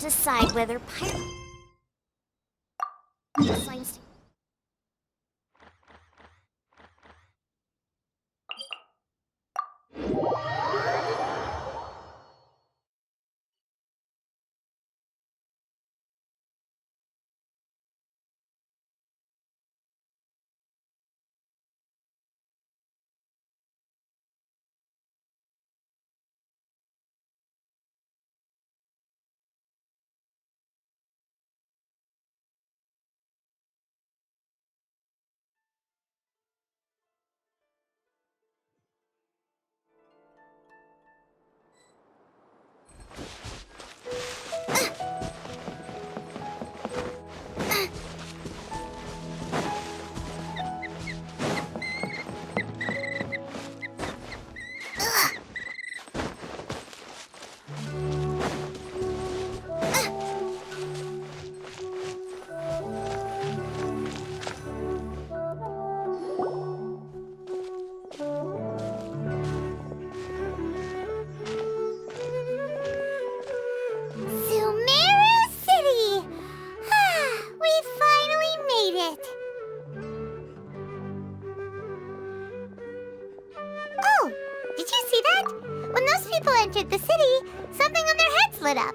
decide whether pirates... entered the city, something on their heads lit up.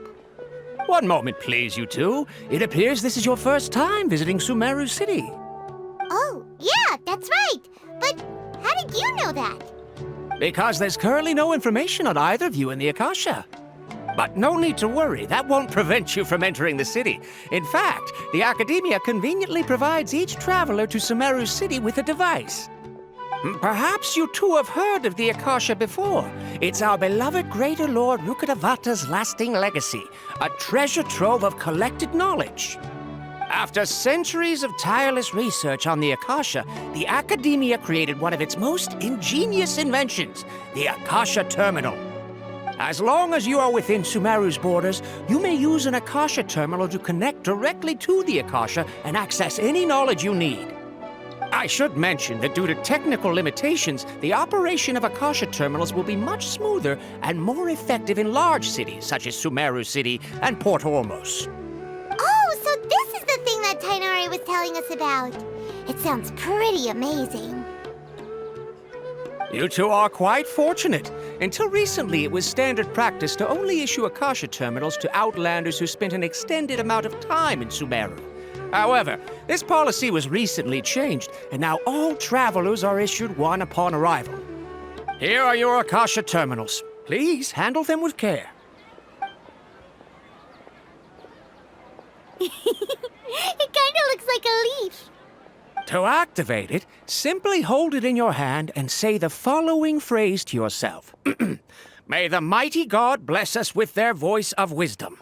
One moment, please, you two. It appears this is your first time visiting Sumero City. Oh, yeah, that's right. But how did you know that? Because there's currently no information on either of you in the Akasha. But no need to worry, that won't prevent you from entering the city. In fact, the Academia conveniently provides each traveler to Sumero City with a device. Perhaps you two have heard of the Akasha before. It's our beloved Greater Lord Rukkhadevata's lasting legacy, a treasure trove of collected knowledge. After centuries of tireless research on the Akasha, the Academia created one of its most ingenious inventions, the Akasha Terminal. As long as you are within Sumeru's borders, you may use an Akasha terminal to connect directly to the Akasha and access any knowledge you need. I should mention that due to technical limitations, the operation of Akasha terminals will be much smoother and more effective in large cities such as Sumeru City and Port Ormos. Oh, so this is the thing that Tainari was telling us about. It sounds pretty amazing. You two are quite fortunate. Until recently, it was standard practice to only issue Akasha terminals to outlanders who spent an extended amount of time in Sumeru. However, this policy was recently changed, and now all travelers are issued one upon arrival. Here are your Akasha terminals. Please handle them with care. It kinda looks like a leaf. To activate it, simply hold it in your hand and say the following phrase to yourself. May the mighty God bless us with their voice of wisdom.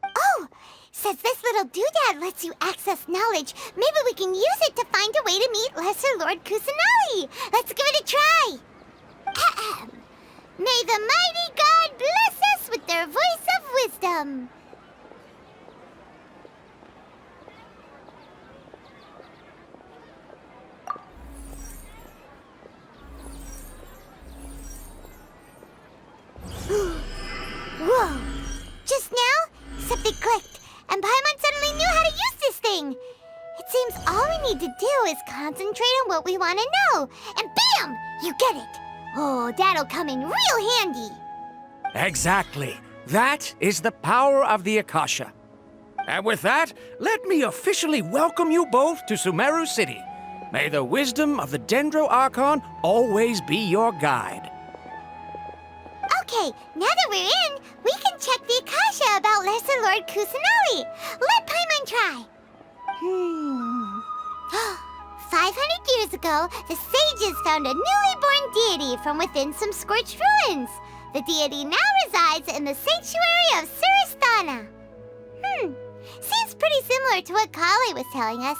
Oh, since this little doodad lets you access knowledge, maybe we can use it to find a way to meet Lesser Lord Kusanali. Let's give it a try. Ahem. May the mighty God bless us with their voice of wisdom. Whoa! Just now, something clicked, and Paimon suddenly knew how to use this thing. It seems all we need to do is concentrate on what we want to know, and bam! You get it! Oh, that'll come in real handy. Exactly. That is the power of the Akasha. And with that, let me officially welcome you both to Sumeru City. May the wisdom of the Dendro Archon always be your guide. Okay, now that we're in, we can check the Akasha about Lesser Lord Kusanali. Let Paimon try. 500 years ago, the sages found a newly born deity from within some scorched ruins. The deity now resides in the sanctuary of Suristana. Seems pretty similar to what Kali was telling us.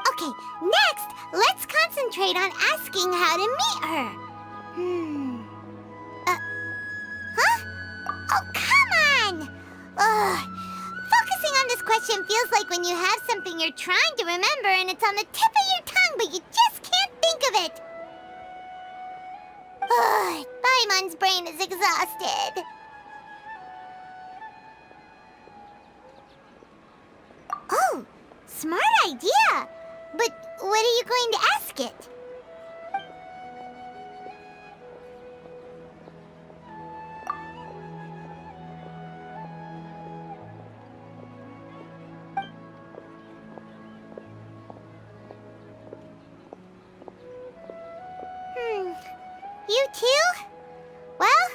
Okay, next, let's concentrate on asking how to meet her. Oh, come on! Ugh. Focusing on this question feels like when you have something you're trying to remember and it's on the tip of your tongue, but you just can't think of it. Ugh, Paimon's brain is exhausted. Smart idea. But what are you going to ask it? You too? Well,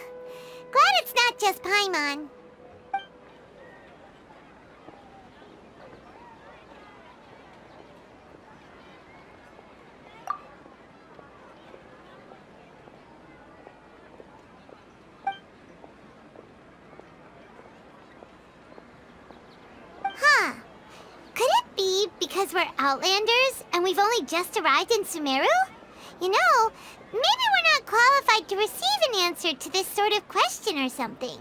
glad it's not just Paimon. Huh. Could it be because we're Outlanders and we've only just arrived in Sumeru? You know, maybe we're not qualified to receive an answer to this sort of question or something.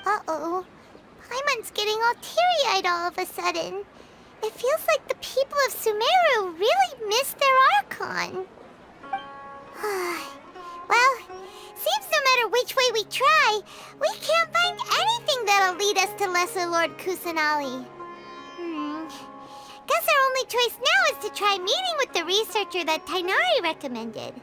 Uh-oh. Paimon's getting all teary-eyed all of a sudden. It feels like the people of Sumeru really missed their Archon. Well, seems no matter which way we try, we can't find anything that'll lead us to Lesser Lord Kusanali. Guess our only choice now is to try meeting with the researcher that Tainari recommended.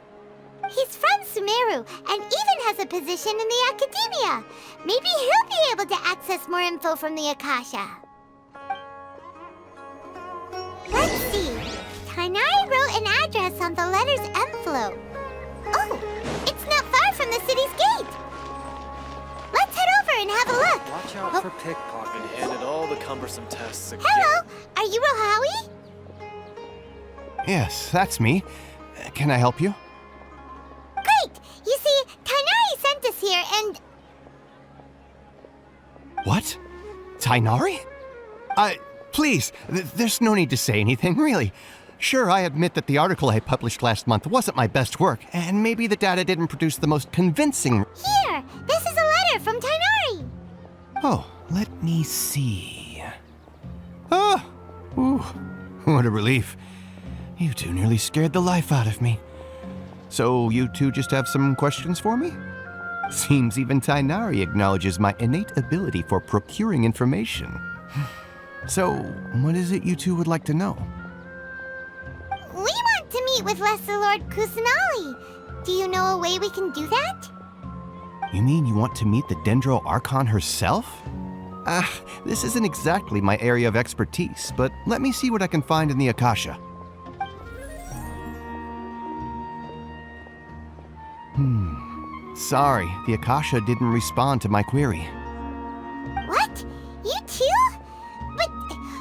He's from Sumeru and even has a position in the Academia. Maybe he'll be able to access more info from the Akasha. Let's see. Tainari wrote an address on the letter's envelope. Oh, it's not far from the city's gate. Let's head over and have a look. Watch out for pickpocket and at all the cumbersome tests again. Hello, are you Rohawi? Yes, that's me. Can I help you? Great! You see, Tainari sent us here and... What? Tainari? Please, there's no need to say anything, really. Sure, I admit that the article I published last month wasn't my best work, and maybe the data didn't produce the most convincing... Here! This is a letter from Tainari! Oh, let me see... Oh! Ooh, what a relief. You two nearly scared the life out of me. So you two just have some questions for me? Seems even Tainari acknowledges my innate ability for procuring information. So, what is it you two would like to know? We want to meet with Lesser Lord Kusanali. Do you know a way we can do that? You mean you want to meet the Dendro Archon herself? This isn't exactly my area of expertise, but let me see what I can find in the Akasha. Sorry, the Akasha didn't respond to my query. What? You too? But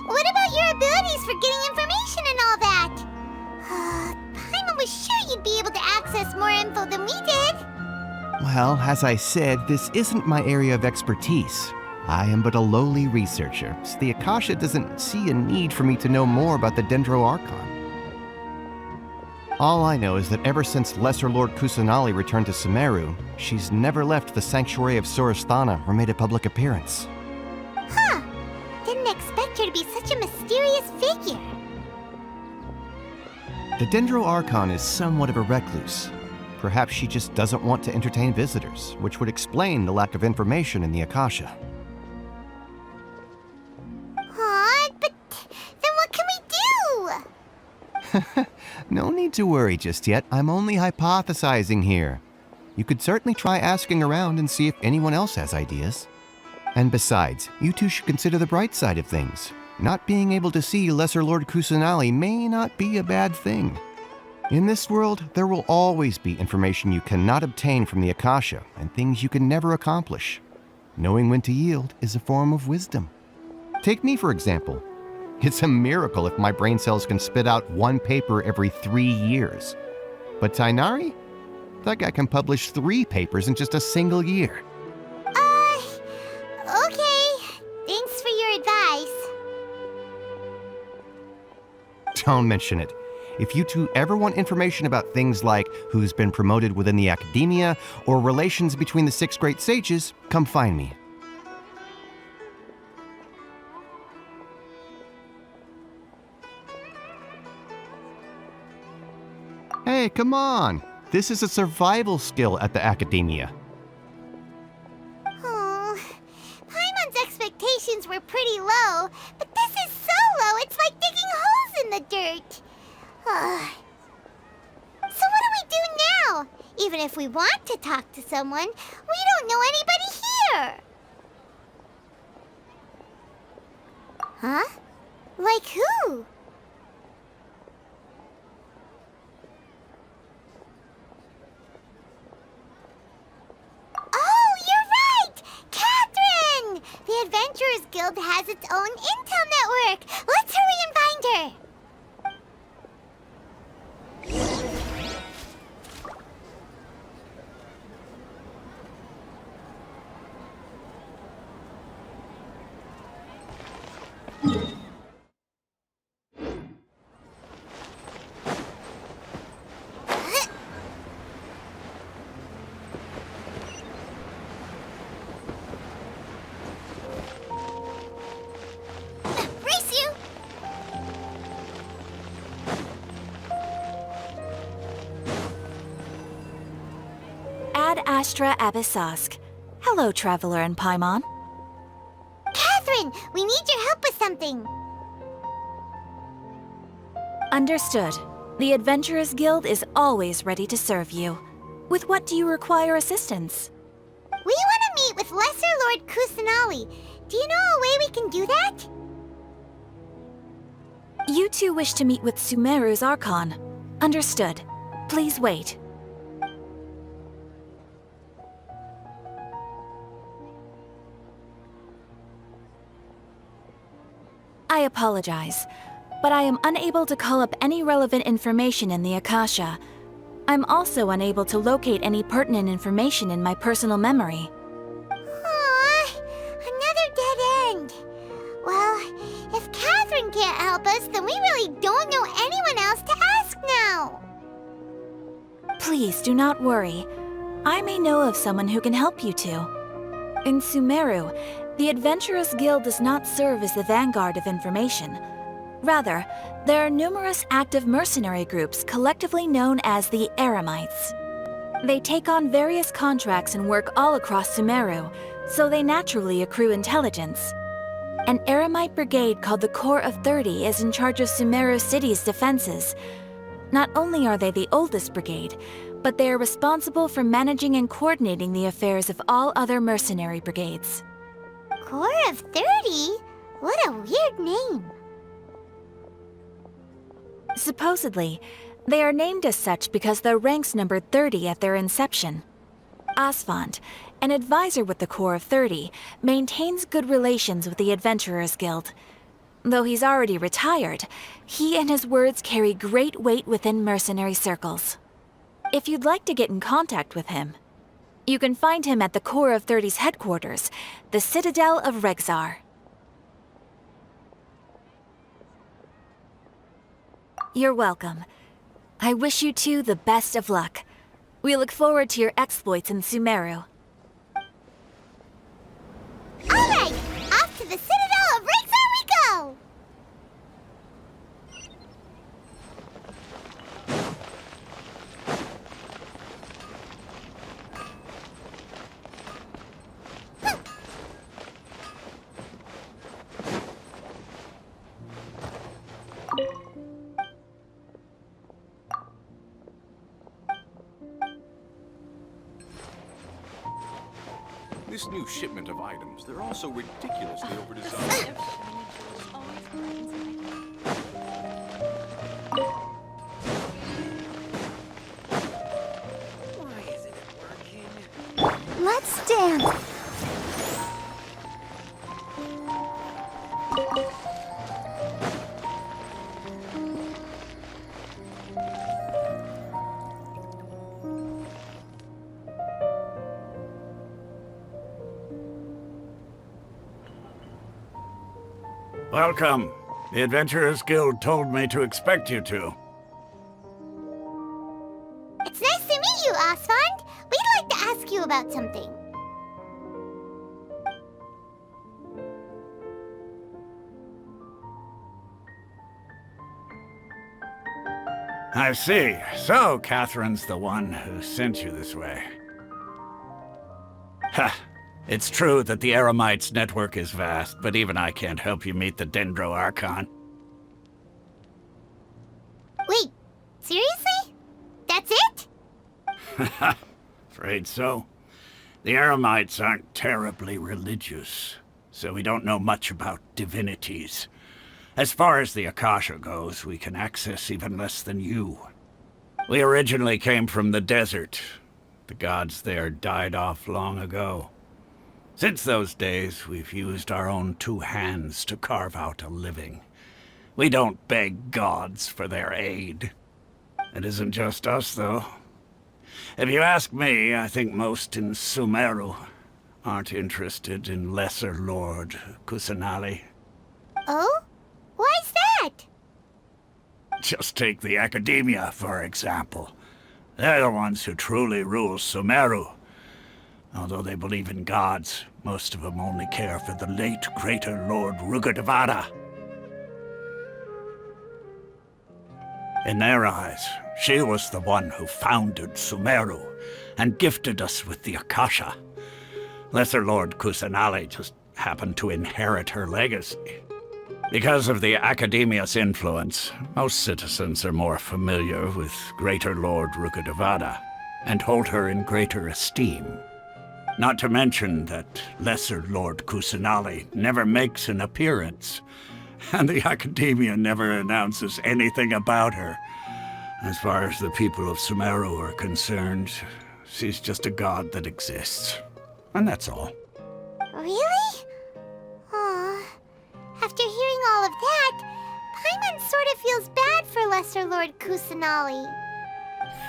what about your abilities for getting information and all that? Paimon was sure you'd be able to access more info than we did. Well, as I said, this isn't my area of expertise. I am but a lowly researcher, so the Akasha doesn't see a need for me to know more about the Dendro Archon. All I know is that ever since Lesser Lord Kusanali returned to Sumeru, she's never left the Sanctuary of Surasthana or made a public appearance. Huh. Didn't expect her to be such a mysterious figure. The Dendro Archon is somewhat of a recluse. Perhaps she just doesn't want to entertain visitors, which would explain the lack of information in the Akasha. Aw, but then what can we do? No need to worry just yet. I'm only hypothesizing here. You could certainly try asking around and see if anyone else has ideas. And besides, you two should consider the bright side of things. Not being able to see Lesser Lord Kusanali may not be a bad thing. In this world, there will always be information you cannot obtain from the Akasha and things you can never accomplish. Knowing when to yield is a form of wisdom. Take me, for example. It's a miracle if my brain cells can spit out one paper every 3 years. But Tainari? That guy can publish 3 papers in just a single year. Okay. Thanks for your advice. Don't mention it. If you two ever want information about things like who's been promoted within the Academia or relations between the 6 great sages, come find me. Hey, come on! This is a survival skill at the Academia. Oh, Paimon's expectations were pretty low, but this is so low it's like digging holes in the dirt. So what do we do now? Even if we want to talk to someone, we don't know anybody here. Huh? Like who? Oh, you're right! Catherine! The Adventurers Guild has its own intel network. Let's hurry and find her. Race you! Ad Astra Abyssosk. Hello, Traveler and Paimon. Catherine, we need your help with something. Understood. The Adventurers Guild is always ready to serve you. With what do you require assistance? We want to meet with Lesser Lord Kusanali. Do you know a way we can do that? You two wish to meet with Sumeru's Archon. Understood. Please wait. I apologize, but I am unable to call up any relevant information in the Akasha. I'm also unable to locate any pertinent information in my personal memory. Aww, another dead end. Well, if Catherine can't help us, then we really don't know anyone else to ask now. Please do not worry. I may know of someone who can help you two. In Sumeru, the Adventurers Guild does not serve as the vanguard of information. Rather, there are numerous active mercenary groups collectively known as the Eremites. They take on various contracts and work all across Sumeru, so they naturally accrue intelligence. An Eremite brigade called the Corps of 30 is in charge of Sumeru City's defenses. Not only are they the oldest brigade, but they are responsible for managing and coordinating the affairs of all other mercenary brigades. Corps of 30? What a weird name. Supposedly, they are named as such because their ranks numbered 30 at their inception. Asphalt, an advisor with the Corps of 30, maintains good relations with the Adventurers Guild. Though he's already retired, he and his words carry great weight within mercenary circles. If you'd like to get in contact with him, you can find him at the Corps of 30's headquarters, the Citadel of Rexar. You're welcome. I wish you two the best of luck. We look forward to your exploits in Sumeru. Alright, off to the Citadel of Rexar we go! This new shipment of items, they're all so ridiculously overdesigned. Why isn't it working? Let's dance! Welcome. The Adventurers Guild told me to expect you two. It's nice to meet you, Asphalt. We'd like to ask you about something. I see. So, Catherine's the one who sent you this way. Ha! It's true that the Eremites' network is vast, but even I can't help you meet the Dendro Archon. Wait, seriously? That's it? Afraid so. The Eremites aren't terribly religious, so we don't know much about divinities. As far as the Akasha goes, we can access even less than you. We originally came from the desert. The gods there died off long ago. Since those days, we've used our own two hands to carve out a living. We don't beg gods for their aid. It isn't just us, though. If you ask me, I think most in Sumero aren't interested in Lesser Lord Kusanali. Oh? Why's that? Just take the Academia, for example. They're the ones who truly rule Sumeru. Although they believe in gods, most of them only care for the late Greater Lord Rugadavada. In their eyes, she was the one who founded Sumeru and gifted us with the Akasha. Lesser Lord Kusanali just happened to inherit her legacy. Because of the Academia's influence, most citizens are more familiar with Greater Lord Rugadavada and hold her in greater esteem. Not to mention that Lesser Lord Kusanali never makes an appearance, and the Academia never announces anything about her. As far as the people of Sumeru are concerned, she's just a god that exists. And that's all. Really? Aw. After hearing all of that, Paimon sort of feels bad for Lesser Lord Kusanali.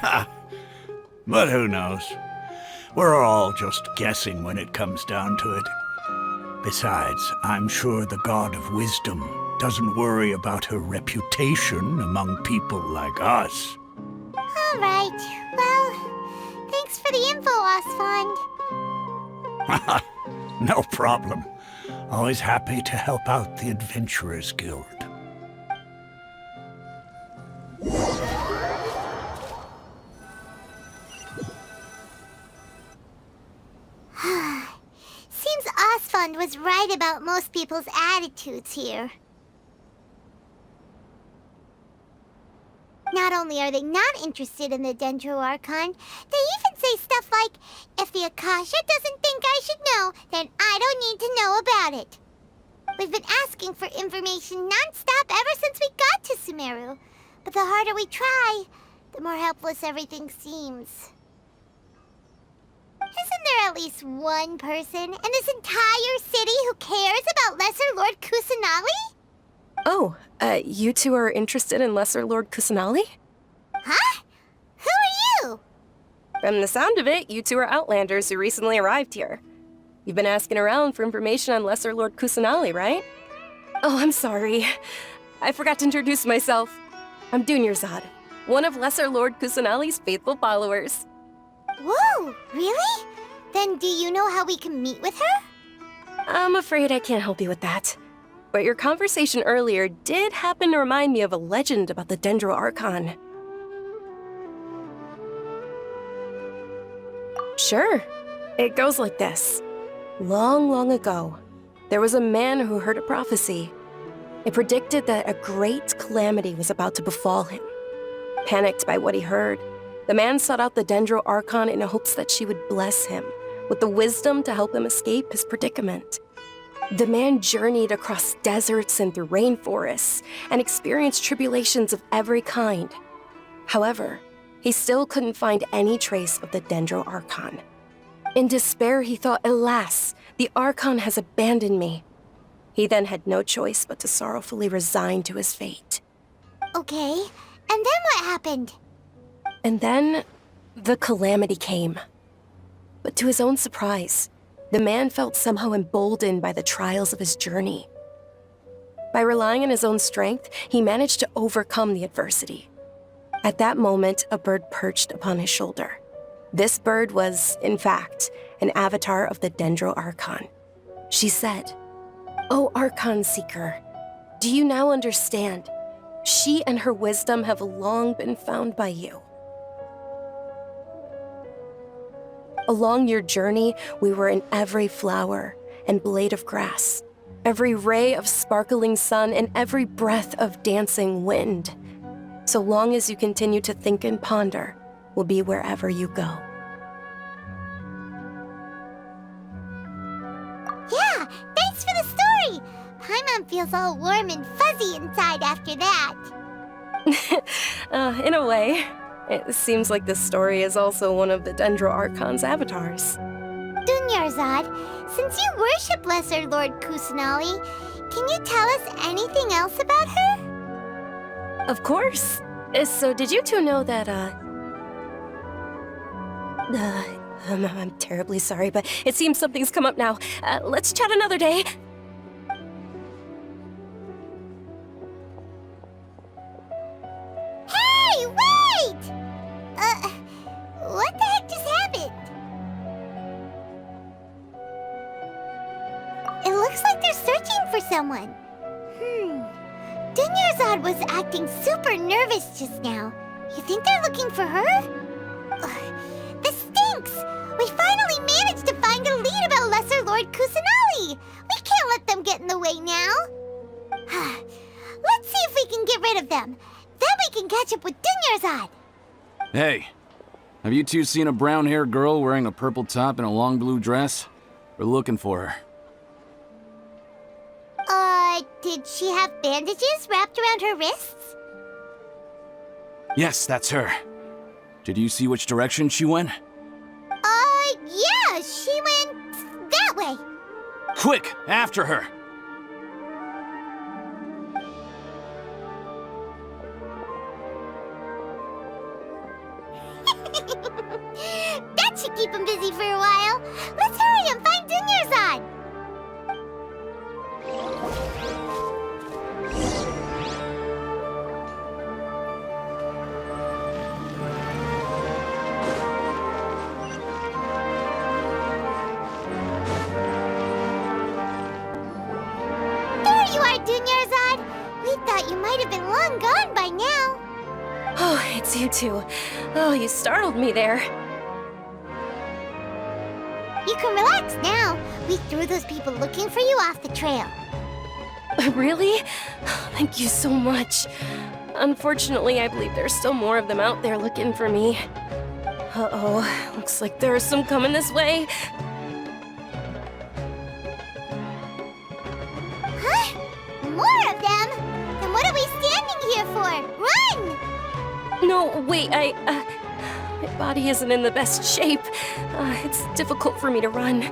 Ha! But who knows? We're all just guessing when it comes down to it. Besides, I'm sure the God of Wisdom doesn't worry about her reputation among people like us. All right. Well, thanks for the info, Osfond. No problem. Always happy to help out the Adventurers Guild. Seems Osfond was right about most people's attitudes here. Not only are they not interested in the Dendro Archon, they even say stuff like, if the Akasha doesn't think I should know, then I don't need to know about it. We've been asking for information non-stop ever since we got to Sumeru, but the harder we try, the more helpless everything seems. Isn't there at least one person in this entire city who cares about Lesser Lord Kusanali? Oh, you two are interested in Lesser Lord Kusanali? Huh? Who are you? From the sound of it, you two are Outlanders who recently arrived here. You've been asking around for information on Lesser Lord Kusanali, right? Oh, I'm sorry. I forgot to introduce myself. I'm Dunyarzad, one of Lesser Lord Kusanali's faithful followers. Whoa, really? Then do you know how we can meet with her? I'm afraid I can't help you with that. But your conversation earlier did happen to remind me of a legend about the Dendro Archon. Sure. It goes like this. Long, long ago, there was a man who heard a prophecy. It predicted that a great calamity was about to befall him. Panicked by what he heard, the man sought out the Dendro Archon in hopes that she would bless him with the wisdom to help him escape his predicament. The man journeyed across deserts and through rainforests and experienced tribulations of every kind. However, he still couldn't find any trace of the Dendro Archon. In despair, he thought, alas, the Archon has abandoned me. He then had no choice but to sorrowfully resign to his fate. Okay, and then what happened? And then, the calamity came. But to his own surprise, the man felt somehow emboldened by the trials of his journey. By relying on his own strength, he managed to overcome the adversity. At that moment, a bird perched upon his shoulder. This bird was, in fact, an avatar of the Dendro Archon. She said, "O Archon Seeker, do you now understand? She and her wisdom have long been found by you. Along your journey, we were in every flower and blade of grass, every ray of sparkling sun, and every breath of dancing wind. So long as you continue to think and ponder, we'll be wherever you go. Yeah, thanks for the story! Paimon feels all warm and fuzzy inside after that. In a way. It seems like this story is also one of the Dendro Archon's avatars. Dunyarzad, since you worship Lesser Lord Kusanali, can you tell us anything else about her? Of course. So did you two know that, I'm terribly sorry, but it seems something's come up now. Let's chat another day. Hey, wait! What the heck just happened? It looks like they're searching for someone. Dunyarzad was acting super nervous just now. You think they're looking for her? Ugh, this stinks! We finally managed to find a lead about Lesser Lord Kusanali! We can't let them get in the way now. Let's see if we can get rid of them. Then we can catch up with Dunyarzad. Hey, have you two seen a brown-haired girl wearing a purple top and a long blue dress? We're looking for her. Did she have bandages wrapped around her wrists? Yes, that's her. Did you see which direction she went? Yeah, she went that way. Quick, after her! That should keep him busy for a while. Let's hurry and find Dunyarzad. There you are, Dunyarzad. We thought you might have been long gone by now. Oh, it's you two. Oh, you startled me there. You can relax now. We threw those people looking for you off the trail. Really? Thank you so much. Unfortunately, I believe there's still more of them out there looking for me. Uh-oh, looks like there's some coming this way. Huh? More of them? Then what are we standing here for? Run! No, wait, my body isn't in the best shape. It's difficult for me to run.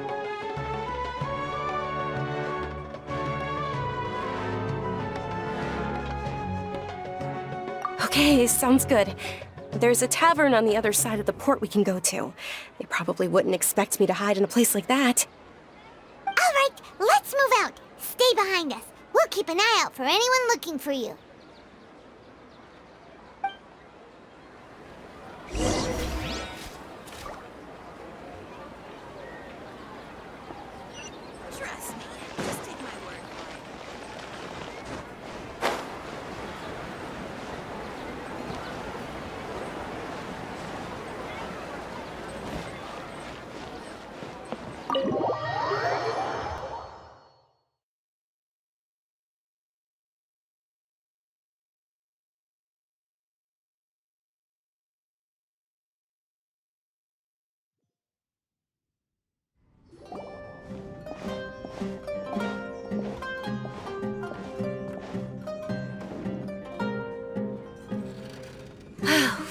Okay, sounds good. There's a tavern on the other side of the port we can go to. They probably wouldn't expect me to hide in a place like that. All right, let's move out. Stay behind us. We'll keep an eye out for anyone looking for you. Trust me. Just take my word.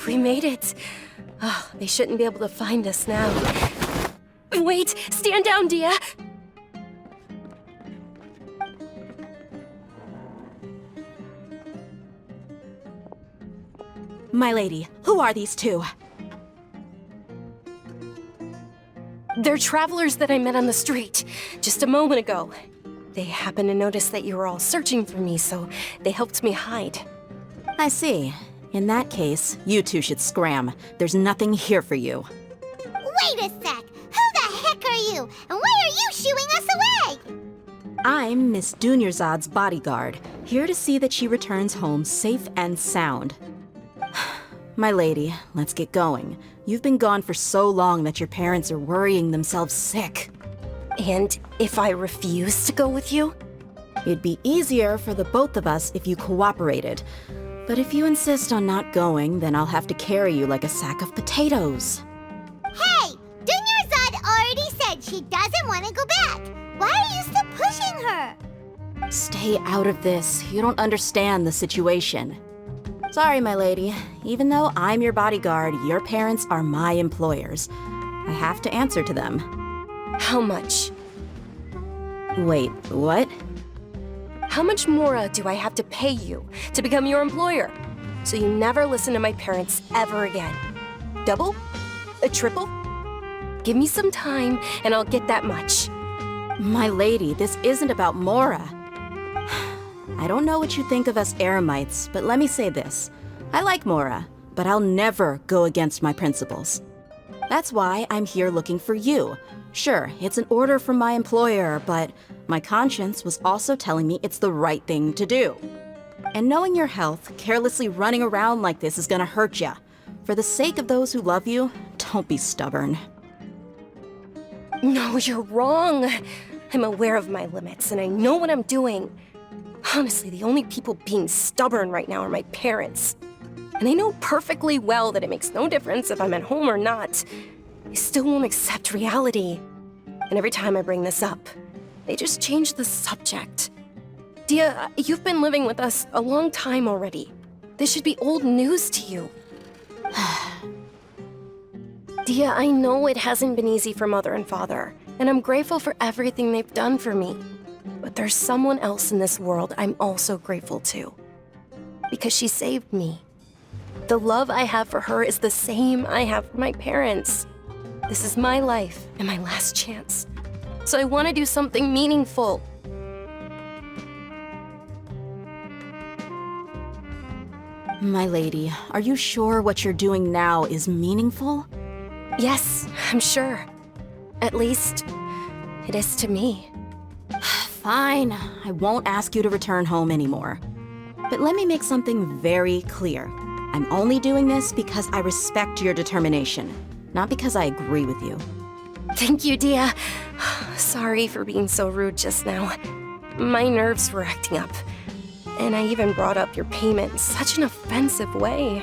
We made it. Oh, they shouldn't be able to find us now. Wait, stand down, Dia. My lady, who are these two? They're travelers that I met on the street just a moment ago. They happened to notice that you were all searching for me, so they helped me hide. I see. In that case, you two should scram. There's nothing here for you. Wait a sec! Who the heck are you? And why are you shooing us away? I'm Miss Dunyarzad's bodyguard, Here to see that she returns home safe and sound. My lady, let's get going. You've been gone for so long that your parents are worrying themselves sick. And if I refuse to go with you? It'd be easier for the both of us if you cooperated. But if you insist on not going, then I'll have to carry you like a sack of potatoes. Hey! Dunyarzad already said she doesn't want to go back. Why are you still pushing her? Stay out of this. You don't understand the situation. Sorry, my lady. Even though I'm your bodyguard, your parents are my employers. I have to answer to them. How much? Wait, what? How much more do I have to pay you to become your employer? So you never listen to my parents ever again. Double? A triple? Give me some time and I'll get that much. My lady, this isn't about Mora. I don't know what you think of us Eremites, but let me say this. I like Mora, but I'll never go against my principles. That's why I'm here looking for you. Sure, it's an order from my employer, but my conscience was also telling me it's the right thing to do. And knowing your health, carelessly running around like this is gonna hurt ya. For the sake of those who love you, don't be stubborn. No, you're wrong. I'm aware of my limits and I know what I'm doing. Honestly, the only people being stubborn right now are my parents. And I know perfectly well that it makes no difference if I'm at home or not. They still won't accept reality. And every time I bring this up, they just change the subject. Dia, you've been living with us a long time already. This should be old news to you. Dia, I know it hasn't been easy for Mother and Father, and I'm grateful for everything they've done for me. But there's someone else in this world I'm also grateful to. Because she saved me. The love I have for her is the same I have for my parents. This is my life and my last chance. So I want to do something meaningful. My lady, are you sure what you're doing now is meaningful? Yes, I'm sure. At least, it is to me. Fine, I won't ask you to return home anymore. But let me make something very clear. I'm only doing this because I respect your determination, not because I agree with you. Thank you, Dia. Sorry for being so rude just now. My nerves were acting up. And I even brought up your payment in such an offensive way.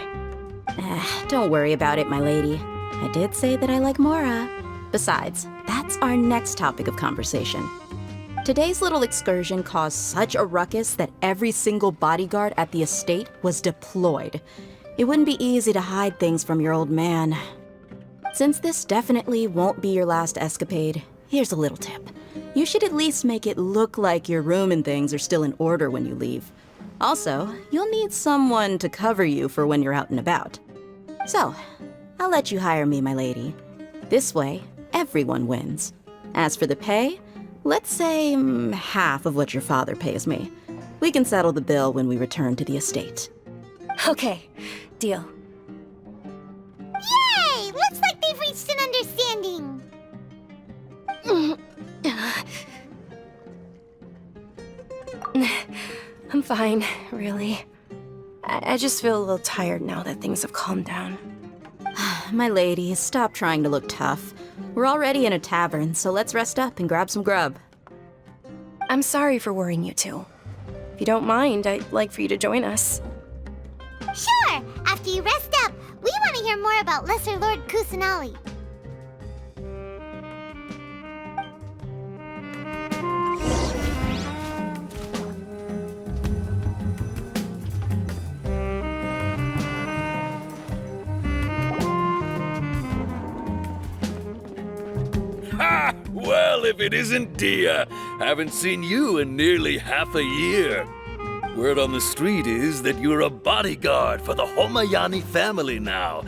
Don't worry about it, my lady. I did say that I like Mora. Besides, that's our next topic of conversation. Today's little excursion caused such a ruckus that every single bodyguard at the estate was deployed. It wouldn't be easy to hide things from your old man. Since this definitely won't be your last escapade, here's a little tip. You should at least make it look like your room and things are still in order when you leave. Also, you'll need someone to cover you for when you're out and about. So, I'll let you hire me, my lady. This way, everyone wins. As for the pay, let's say half of what your father pays me. We can settle the bill when we return to the estate. Okay, deal. Yay! Looks like they've reached an understanding. I'm fine, really. I just feel a little tired now that things have calmed down. My lady, stop trying to look tough. We're already in a tavern, so let's rest up and grab some grub. I'm sorry for worrying you two. If you don't mind, I'd like for you to join us. Sure! After you rest up, we want to hear more about Lesser Lord Kusanali. Ha! Well, if it isn't Dia, haven't seen you in nearly half a year. Word on the street is that you're a bodyguard for the Homayani family now.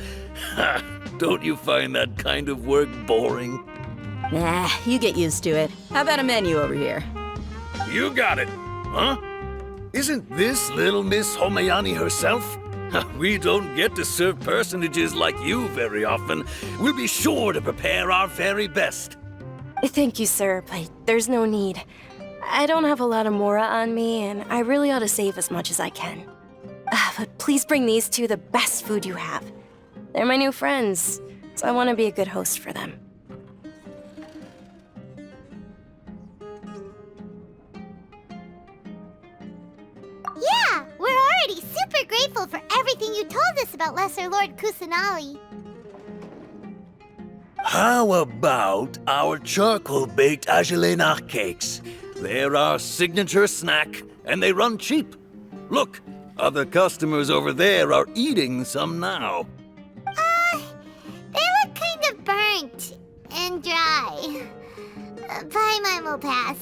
Ha! Don't you find that kind of work boring? Nah, you get used to it. How about a menu over here? You got it, huh? Isn't this little Miss Homayani herself? We don't get to serve personages like you very often. We'll be sure to prepare our very best. Thank you, sir, but there's no need. I don't have a lot of Mora on me, and I really ought to save as much as I can. But please bring these two the best food you have. They're my new friends, so I want to be a good host for them. Yeah, we're already super grateful for everything you told us about Lesser Lord Kusanali. How about our charcoal-baked Agelenach cakes? They're our signature snack, and they run cheap. Look, other customers over there are eating some now. They look kind of burnt and dry. Paimon will pass.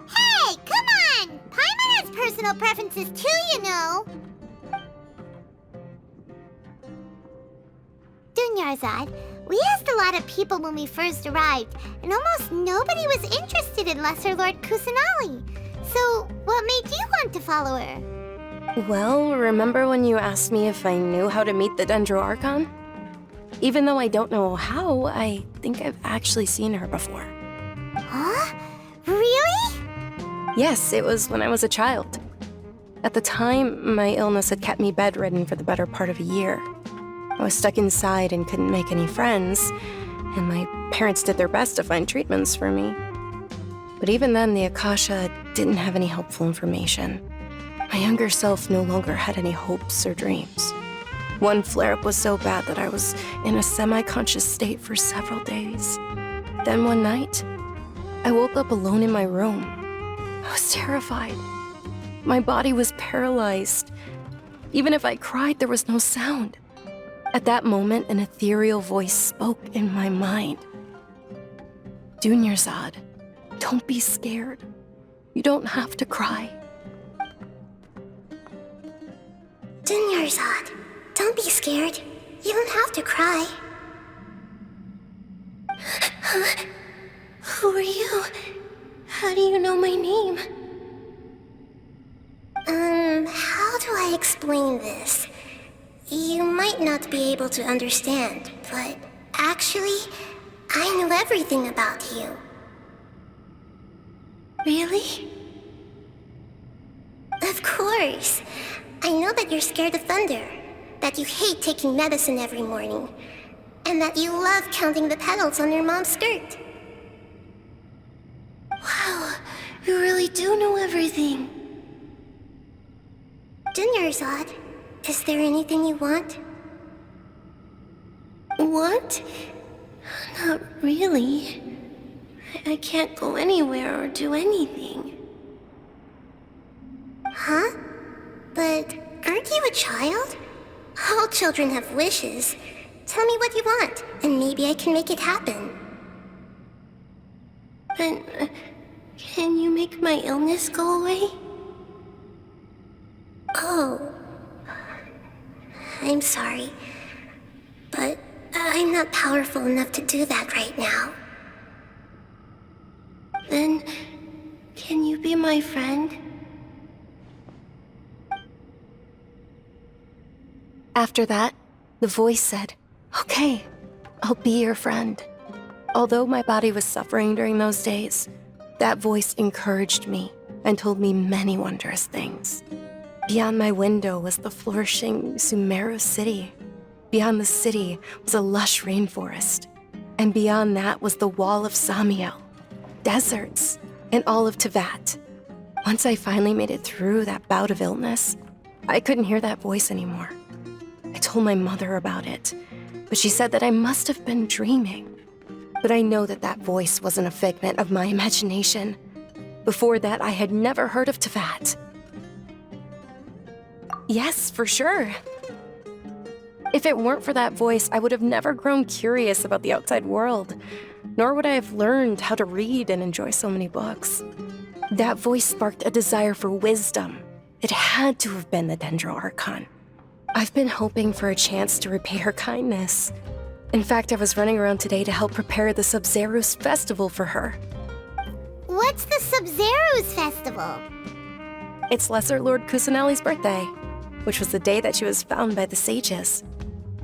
Hey, come on! Paimon has personal preferences too, you know. Dunyarzad, we asked a lot of people when we first arrived, and almost nobody was interested in Lesser Lord Kusanali. So, what made you want to follow her? Well, remember when you asked me if I knew how to meet the Dendro Archon? Even though I don't know how, I think I've actually seen her before. Huh? Really? Yes, it was when I was a child. At the time, my illness had kept me bedridden for the better part of a year. I was stuck inside and couldn't make any friends, and my parents did their best to find treatments for me. But even then, the Akasha didn't have any helpful information. My younger self no longer had any hopes or dreams. One flare-up was so bad that I was in a semi-conscious state for several days. Then one night, I woke up alone in my room. I was terrified. My body was paralyzed. Even if I cried, there was no sound. At that moment, an ethereal voice spoke in my mind. Dunyarzad, don't be scared. You don't have to cry. Dunyarzad, don't be scared. You don't have to cry. Who are you? How do you know my name? How do I explain this? You might not be able to understand, but actually, I know everything about you. Really? Of course. I know that you're scared of thunder, that you hate taking medicine every morning, and that you love counting the petals on your mom's skirt. Wow, you really do know everything. Dunyarzad, is there anything you want? Want? Not really. I can't go anywhere or do anything. Huh? But aren't you a child? All children have wishes. Tell me what you want, and maybe I can make it happen. But can you make my illness go away? Oh. I'm sorry, but I'm not powerful enough to do that right now. Then, can you be my friend? After that, the voice said, "Okay, I'll be your friend." Although my body was suffering during those days, that voice encouraged me and told me many wondrous things. Beyond my window was the flourishing Sumero city. Beyond the city was a lush rainforest. And beyond that was the wall of Samiel, deserts, and all of Tevat. Once I finally made it through that bout of illness, I couldn't hear that voice anymore. I told my mother about it, but she said that I must have been dreaming. But I know that that voice wasn't a figment of my imagination. Before that, I had never heard of Tevat. Yes, for sure. If it weren't for that voice, I would have never grown curious about the outside world, nor would I have learned how to read and enjoy so many books. That voice sparked a desire for wisdom. It had to have been the Dendro Archon. I've been hoping for a chance to repay her kindness. In fact, I was running around today to help prepare the Sub-Zerus festival for her. What's the Sub-Zerus festival? It's Lesser Lord Kusanali's birthday, which was the day that she was found by the sages.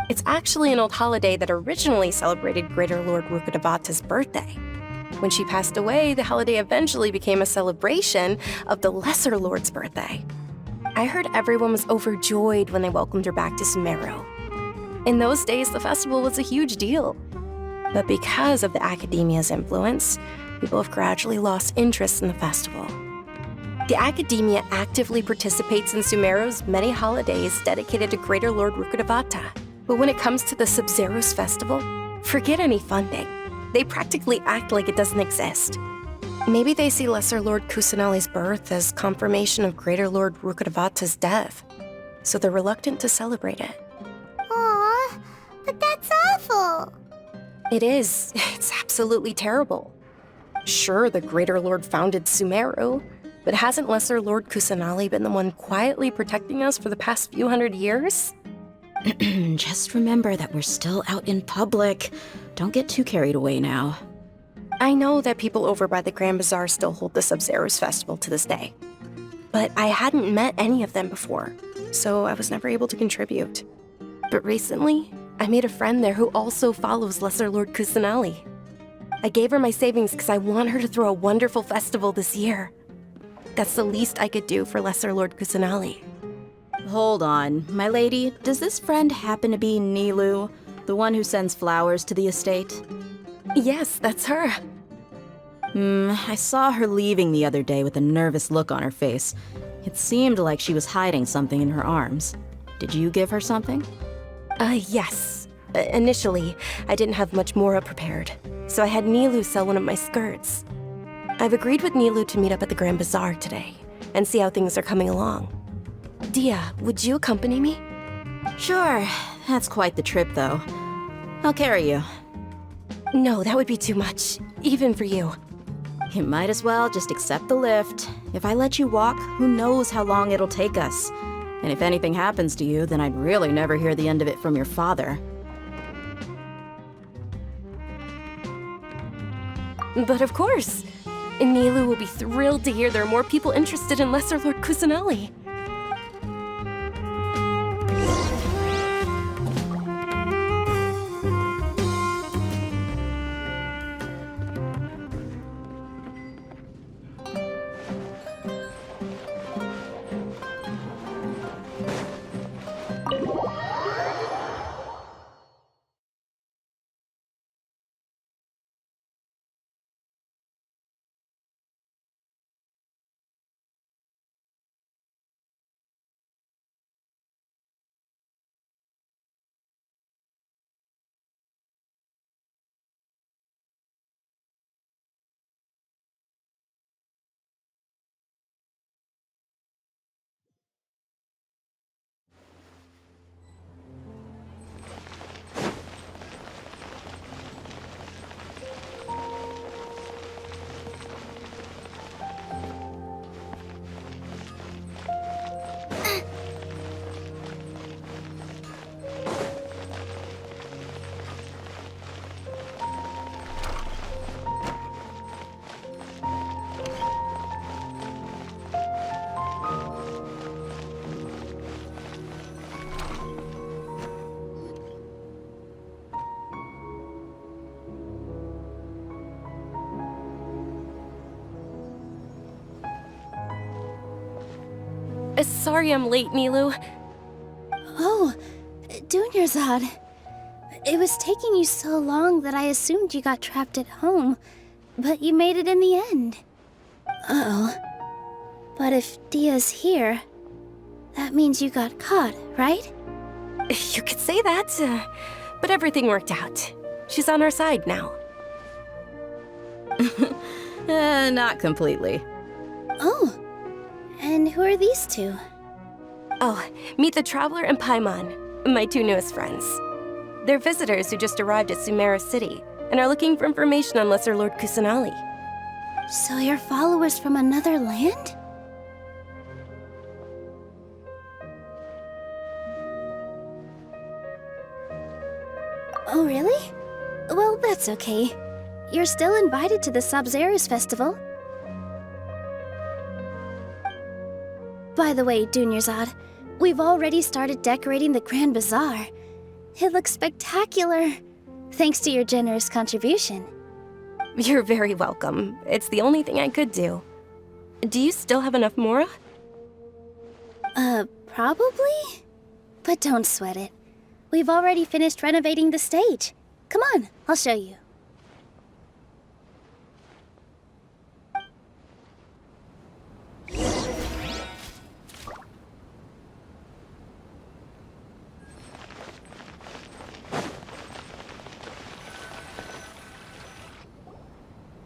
It's actually an old holiday that originally celebrated Greater Lord Rukkhadevata's birthday. When she passed away, the holiday eventually became a celebration of the Lesser Lord's birthday. I heard everyone was overjoyed when they welcomed her back to Sumero. In those days, the festival was a huge deal. But because of the Academia's influence, people have gradually lost interest in the festival. The Academia actively participates in Sumeru's many holidays dedicated to Greater Lord Rukkhadevata. But when it comes to the Sub-Zero's festival, forget any funding. They practically act like it doesn't exist. Maybe they see Lesser Lord Kusanali's birth as confirmation of Greater Lord Rukkhadevata's death, so they're reluctant to celebrate it. Aw, but that's awful. It is. It's absolutely terrible. Sure, the Greater Lord founded Sumeru, but hasn't Lesser Lord Kusanali been the one quietly protecting us for the past few hundred years? Just remember that we're still out in public. Don't get too carried away now. I know that people over by the Grand Bazaar still hold the Sub-Zero's festival to this day. But I hadn't met any of them before, so I was never able to contribute. But recently, I made a friend there who also follows Lesser Lord Kusanali. I gave her my savings because I want her to throw a wonderful festival this year. That's the least I could do for Lesser Lord Kusanali. Hold on, my lady. Does this friend happen to be Nilu, the one who sends flowers to the estate? Yes, that's her. I saw her leaving the other day with a nervous look on her face. It seemed like she was hiding something in her arms. Did you give her something? Yes. Initially, I didn't have much Mora prepared, so I had Nilu sell one of my skirts. I've agreed with Nilu to meet up at the Grand Bazaar today and see how things are coming along. Dia, would you accompany me? Sure. That's quite the trip, though. I'll carry you. No, that would be too much, even for you. You might as well just accept the lift. If I let you walk, who knows how long it'll take us. And if anything happens to you, then I'd really never hear the end of it from your father. But of course! Nilu will be thrilled to hear there are more people interested in Lesser Lord Kusanali. Sorry I'm late, Nilu. Oh, Dunyarzad. It was taking you so long that I assumed you got trapped at home, but you made it in the end. Uh-oh. But if Dia's here, that means you got caught, right? You could say that, but everything worked out. She's on our side now. Not completely. Oh, and who are these two? Oh, meet the Traveler and Paimon, my two newest friends. They're visitors who just arrived at Sumera City and are looking for information on Lesser Lord Kusanali. So you're followers from another land? Oh, really? Well, that's okay. You're still invited to the Sub-Zero's festival. By the way, Dunyarzad, we've already started decorating the Grand Bazaar. It looks spectacular. Thanks to your generous contribution. You're very welcome. It's the only thing I could do. Do you still have enough Mora? Probably? But don't sweat it. We've already finished renovating the stage. Come on, I'll show you.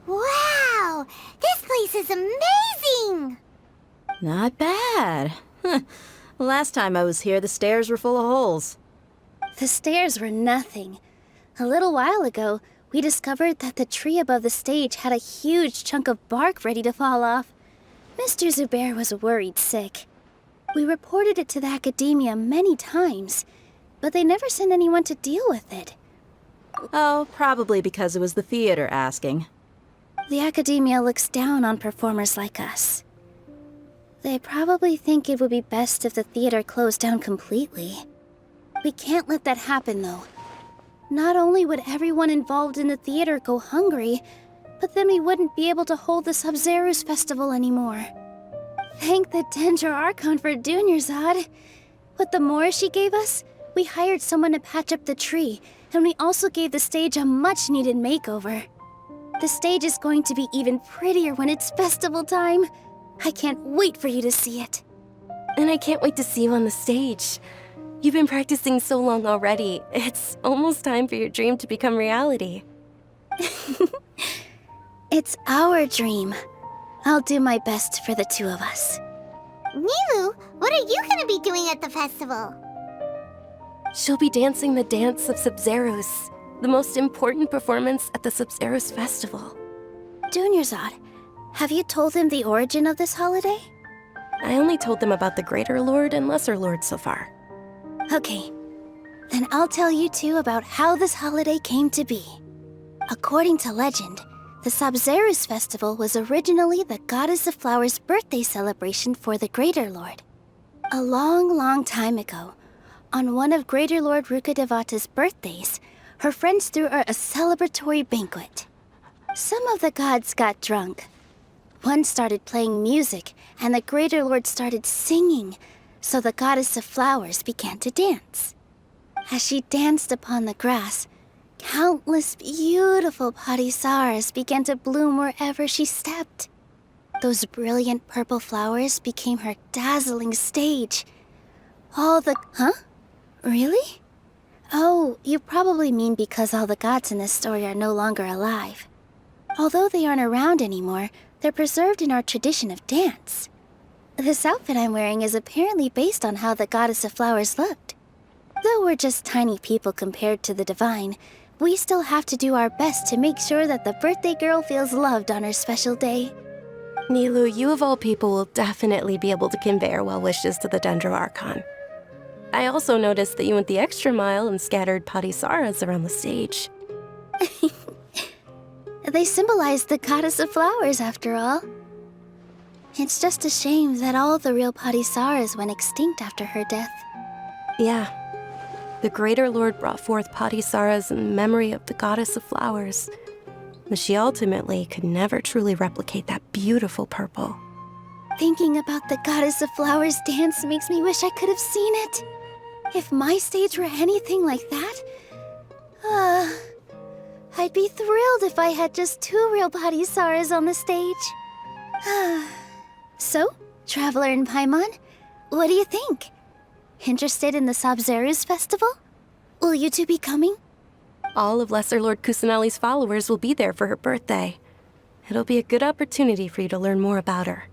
Wow! This place is amazing! Not bad. Last time I was here, the stairs were full of holes. The stairs were nothing. A little while ago, we discovered that the tree above the stage had a huge chunk of bark ready to fall off. Mr. Zubair was worried sick. We reported it to the academia many times, but they never sent anyone to deal with it. Oh, probably because it was the theater asking. The academia looks down on performers like us. They probably think it would be best if the theater closed down completely. We can't let that happen, though. Not only would everyone involved in the theater go hungry, but then we wouldn't be able to hold the Sub-Zero's festival anymore. Thank the Dendro Archon for Dunyarzad. With the Mora she gave us, we hired someone to patch up the tree, and we also gave the stage a much-needed makeover. The stage is going to be even prettier when it's festival time. I can't wait for you to see it. And I can't wait to see you on the stage. You've been practicing so long already. It's almost time for your dream to become reality. It's our dream. I'll do my best for the two of us. Nilu, what are you gonna be doing at the festival? She'll be dancing the dance of Sub-Zeros, the most important performance at the Sub-Zeros festival. Dunyarzad, have you told them the origin of this holiday? I only told them about the Greater Lord and Lesser Lord so far. Okay, then I'll tell you two about how this holiday came to be. According to legend, the Sub-Zeros festival was originally the Goddess of Flowers' birthday celebration for the Greater Lord. A long, long time ago, on one of Greater Lord Rukkhadevata's birthdays, her friends threw her a celebratory banquet. Some of the gods got drunk. One started playing music, and the Greater Lord started singing, so the Goddess of Flowers began to dance. As she danced upon the grass, countless beautiful parisaras began to bloom wherever she stepped. Those brilliant purple flowers became her dazzling stage. Huh? Really? Oh, you probably mean because all the gods in this story are no longer alive. Although they aren't around anymore, they're preserved in our tradition of dance. This outfit I'm wearing is apparently based on how the Goddess of Flowers looked. Though we're just tiny people compared to the divine, we still have to do our best to make sure that the birthday girl feels loved on her special day. Nilu, you of all people will definitely be able to convey our well wishes to the Dendro Archon. I also noticed that you went the extra mile and scattered parisaras around the stage. They symbolize the Goddess of Flowers, after all. It's just a shame that all the real parisaras went extinct after her death. Yeah. The Greater Lord brought forth parisaras in memory of the Goddess of Flowers, but she ultimately could never truly replicate that beautiful purple. Thinking about the Goddess of Flowers dance makes me wish I could have seen it. If my stage were anything like that, I'd be thrilled if I had just 2 real parisaras on the stage. So, Traveler and Paimon, what do you think? Interested in the Sub-Zeros festival? Will you two be coming? All of Lesser Lord Kusanali's followers will be there for her birthday. It'll be a good opportunity for you to learn more about her.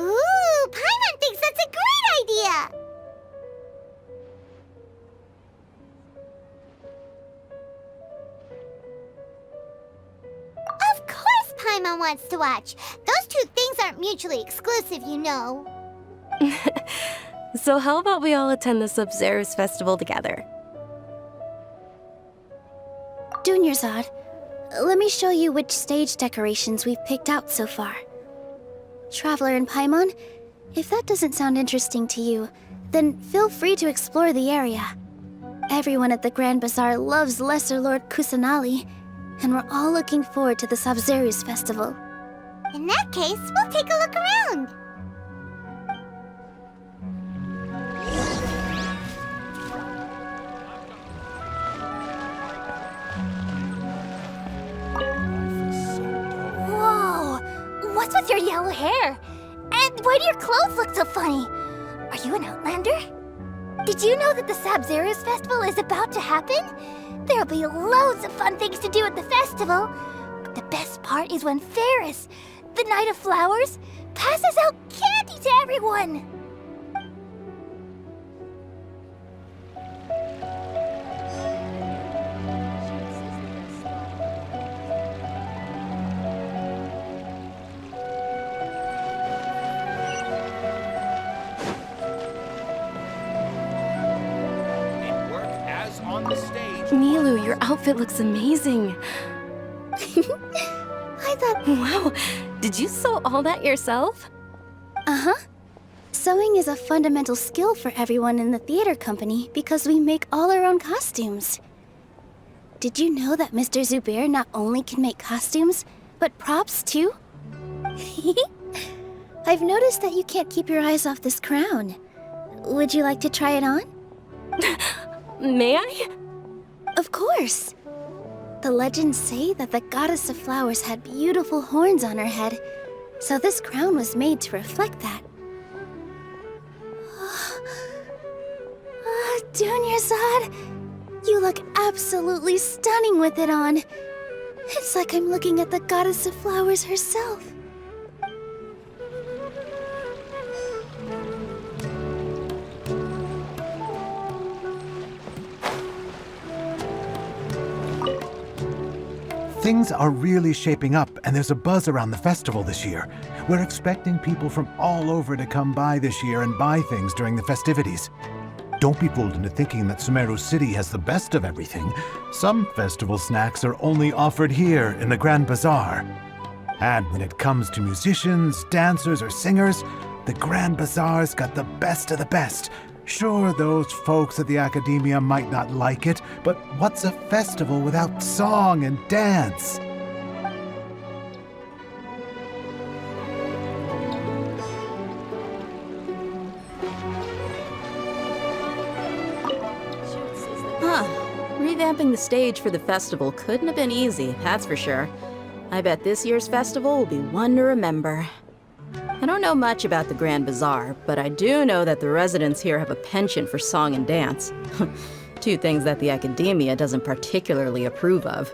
Ooh, Paimon thinks that's a great idea! Of course Paimon wants to watch. Those two things aren't mutually exclusive, you know. So how about we all attend the Sub-Zeros festival together? Dunyarzad, let me show you which stage decorations we've picked out so far. Traveler and Paimon, if that doesn't sound interesting to you, then feel free to explore the area. Everyone at the Grand Bazaar loves Lesser Lord Kusanali, and we're all looking forward to the Sabzeruz festival. In that case, we'll take a look around. Whoa! What's with your yellow hair? And why do your clothes look so funny? Are you an outlander? Did you know that the Sabzeruz festival is about to happen? There'll be loads of fun things to do at the festival. But the best part is when Ferris, the Knight of Flowers, passes out candy to everyone. Milu, your outfit looks amazing. I thought... Wow, did you sew all that yourself? Uh-huh. Sewing is a fundamental skill for everyone in the theater company because we make all our own costumes. Did you know that Mr. Zubair not only can make costumes, but props too? I've noticed that you can't keep your eyes off this crown. Would you like to try it on? May I? Of course! The legends say that the Goddess of Flowers had beautiful horns on her head, so this crown was made to reflect that. Dunyarzad, you look absolutely stunning with it on. It's like I'm looking at the Goddess of Flowers herself. Things are really shaping up, and there's a buzz around the festival this year. We're expecting people from all over to come by this year and buy things during the festivities. Don't be fooled into thinking that Sumeru City has the best of everything. Some festival snacks are only offered here in the Grand Bazaar. And when it comes to musicians, dancers, or singers, the Grand Bazaar's got the best of the best. Sure, those folks at the Academia might not like it, but what's a festival without song and dance? Huh. Revamping the stage for the festival couldn't have been easy, that's for sure. I bet this year's festival will be one to remember. I don't know much about the Grand Bazaar, but I do know that the residents here have a penchant for song and dance. Two things that the Academia doesn't particularly approve of.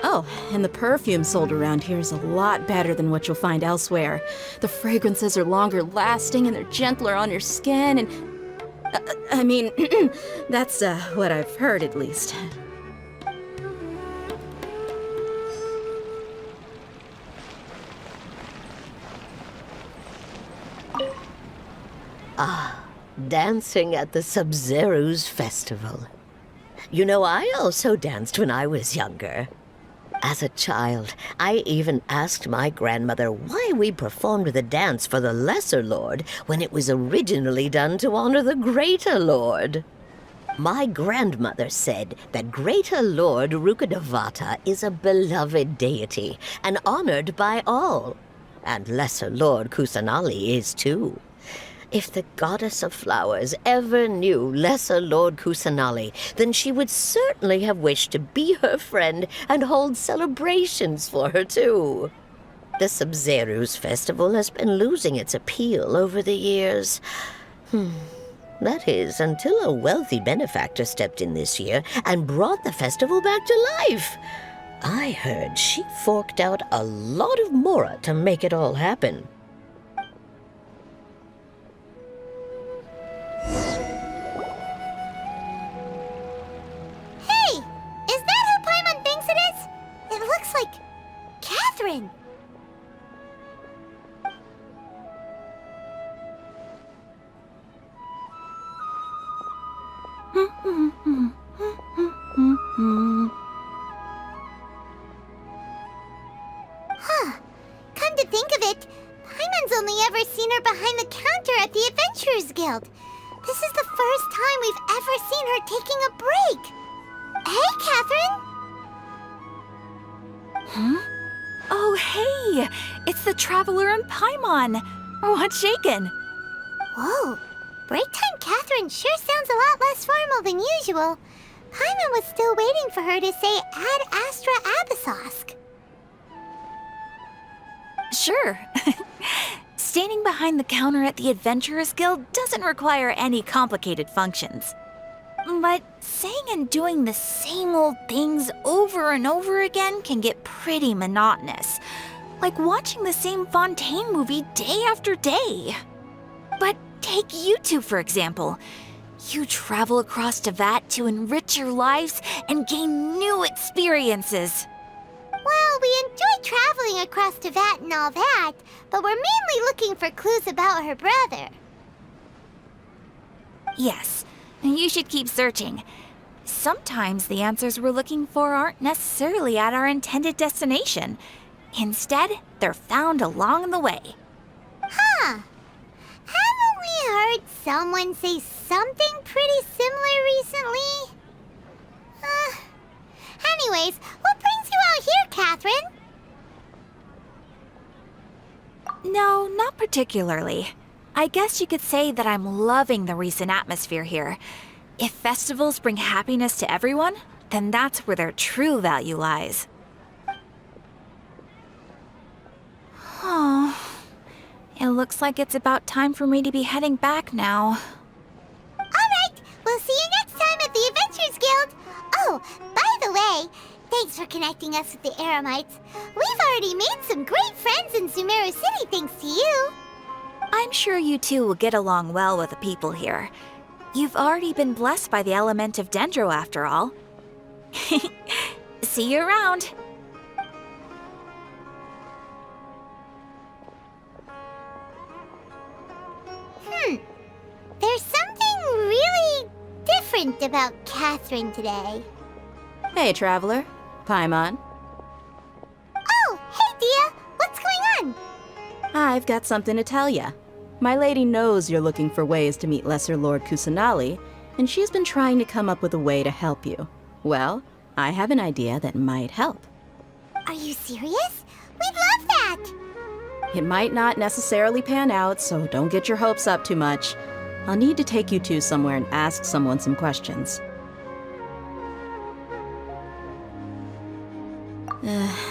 Oh, and the perfume sold around here is a lot better than what you'll find elsewhere. The fragrances are longer lasting and they're gentler on your skin and... I mean, that's what I've heard at least. Ah, dancing at the Sabzeruz festival. You know, I also danced when I was younger. As a child, I even asked my grandmother why we performed the dance for the Lesser Lord when it was originally done to honor the Greater Lord. My grandmother said that Greater Lord Rukkhadevata is a beloved deity and honored by all. And Lesser Lord Kusanali is too. If the Goddess of Flowers ever knew Lesser Lord Kusanali, then she would certainly have wished to be her friend and hold celebrations for her too. The Sabzeruz festival has been losing its appeal over the years. That is, until a wealthy benefactor stepped in this year and brought the festival back to life. I heard she forked out a lot of mora to make it all happen. Hey! Is that who Paimon thinks it is? It looks like... Catherine! Huh. Come to think of it, Paimon's only ever seen her behind the counter at the Adventurers Guild. This is the first time we've ever seen her taking a break. Hey, Catherine! Huh? Oh, hey! It's the Traveler and Paimon! What's shaken? Whoa, break time Catherine sure sounds a lot less formal than usual. Paimon was still waiting for her to say Ad Astra Abyssosque. Sure. Standing behind the counter at the Adventurers Guild doesn't require any complicated functions. But saying and doing the same old things over and over again can get pretty monotonous. Like watching the same Fontaine movie day after day. But take you two, for example. You travel across Tevat to enrich your lives and gain new experiences. Well, we enjoy traveling across Tevat and all that, but we're mainly looking for clues about her brother. Yes, you should keep searching. Sometimes the answers we're looking for aren't necessarily at our intended destination. Instead, they're found along the way. Huh. Haven't we heard someone say something pretty similar recently? Anyways, what brings you out here, Catherine? No, not particularly. I guess you could say that I'm loving the recent atmosphere here. If festivals bring happiness to everyone, then that's where their true value lies. Oh, it looks like it's about time for me to be heading back now. Alright, we'll see you next time at the Adventurers Guild. Oh, by the way, thanks for connecting us with the Eremites. We've already made some great friends in Sumeru City thanks to you. I'm sure you two will get along well with the people here. You've already been blessed by the element of Dendro after all. See you around. There's something really different about Catherine today. Hey, Traveler. Paimon. Oh, hey, Dia. What's going on? I've got something to tell ya. My lady knows you're looking for ways to meet Lesser Lord Kusanali, and she's been trying to come up with a way to help you. Well, I have an idea that might help. Are you serious? We'd love that! It might not necessarily pan out, so don't get your hopes up too much. I'll need to take you two somewhere and ask someone some questions.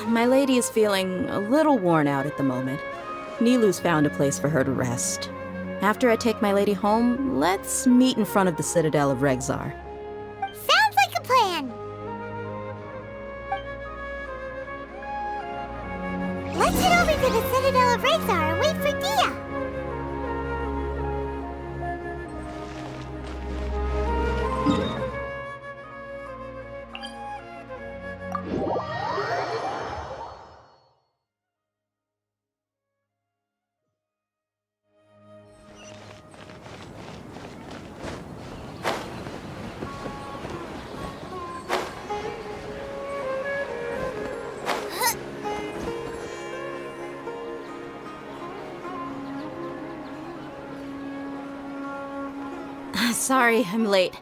My lady is feeling a little worn out at the moment. Nilu's found a place for her to rest. After I take my lady home, let's meet in front of the Citadel of Regzar. Sounds like a plan! Let's head over to the Citadel of Regzar and wait for Dia! Sorry, I'm late.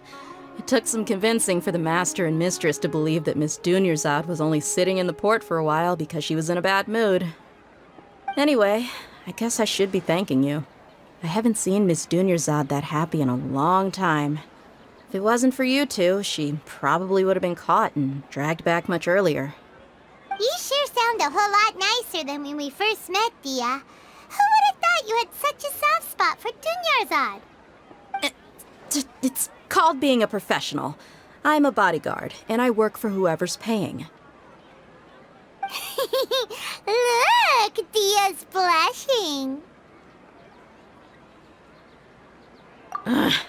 It took some convincing for the master and mistress to believe that Miss Dunyarzad was only sitting in the port for a while because she was in a bad mood. Anyway, I guess I should be thanking you. I haven't seen Miss Dunyarzad that happy in a long time. If it wasn't for you two, she probably would have been caught and dragged back much earlier. You sure sound a whole lot nicer than when we first met, Dia. Who would have thought you had such a soft spot for Dunyarzad? It's called being a professional. I'm a bodyguard, and I work for whoever's paying. Look, Dia's blushing.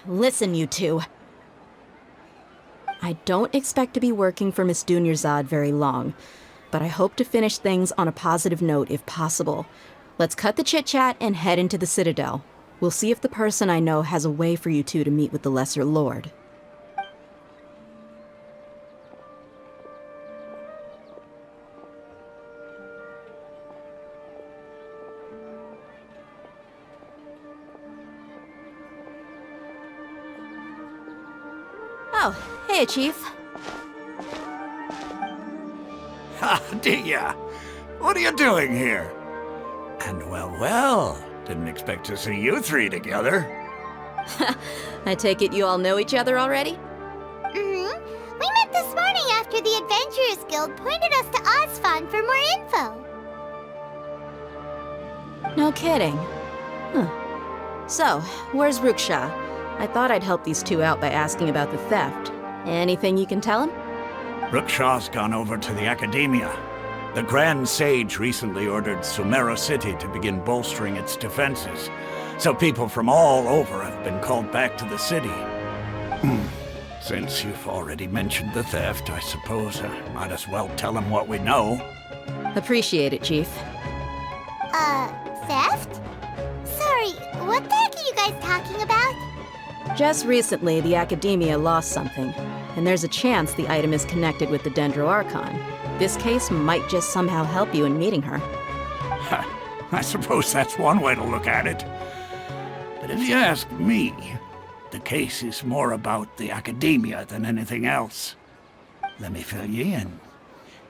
Listen, you two. I don't expect to be working for Miss Dunyarzad very long, but I hope to finish things on a positive note if possible. Let's cut the chit-chat and head into the Citadel. We'll see if the person I know has a way for you two to meet with the Lesser Lord. Oh, hey, Chief. Ha, Dia! What are you doing here? And well, didn't expect to see you three together. I take it you all know each other already? Mm-hmm. We met this morning after the Adventurers Guild pointed us to Osfon for more info. No kidding. Huh. So, where's Ruksha? I thought I'd help these two out by asking about the theft. Anything you can tell him? Ruksha's gone over to the Academia. The Grand Sage recently ordered Sumero City to begin bolstering its defenses, so people from all over have been called back to the city. Since you've already mentioned the theft, I suppose I might as well tell him what we know. Appreciate it, Chief. Theft? Sorry, what the heck are you guys talking about? Just recently, the Academia lost something, and there's a chance the item is connected with the Dendro Archon. This case might just somehow help you in meeting her. I suppose that's one way to look at it. But if you ask me, the case is more about the Academia than anything else. Let me fill you in.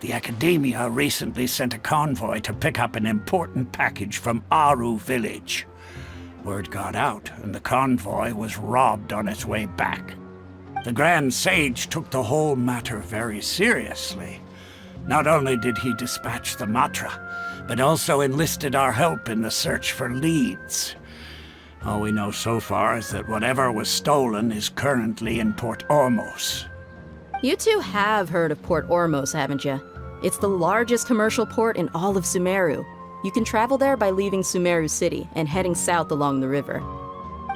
The Academia recently sent a convoy to pick up an important package from Aru village. Word got out, and the convoy was robbed on its way back. The Grand Sage took the whole matter very seriously. Not only did he dispatch the Matra, but also enlisted our help in the search for leads. All we know so far is that whatever was stolen is currently in Port Ormos. You two have heard of Port Ormos, haven't you? It's the largest commercial port in all of Sumeru. You can travel there by leaving Sumeru City and heading south along the river.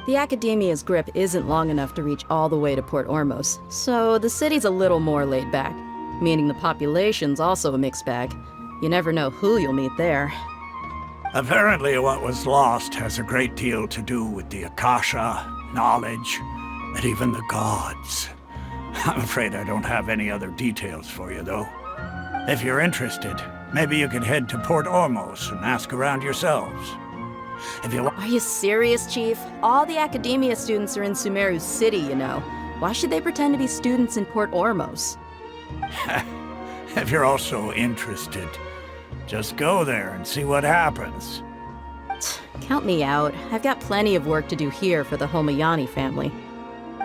The Academia's grip isn't long enough to reach all the way to Port Ormos, so the city's a little more laid back, meaning the population's also a mixed bag. You never know who you'll meet there. Apparently what was lost has a great deal to do with the Akasha, knowledge, and even the gods. I'm afraid I don't have any other details for you, though. If you're interested, maybe you could head to Port Ormos and ask around yourselves. If you Are you serious, Chief? All the Academia students are in Sumeru City, you know. Why should they pretend to be students in Port Ormos? If you're also interested, just go there and see what happens. Count me out. I've got plenty of work to do here for the Homayani family.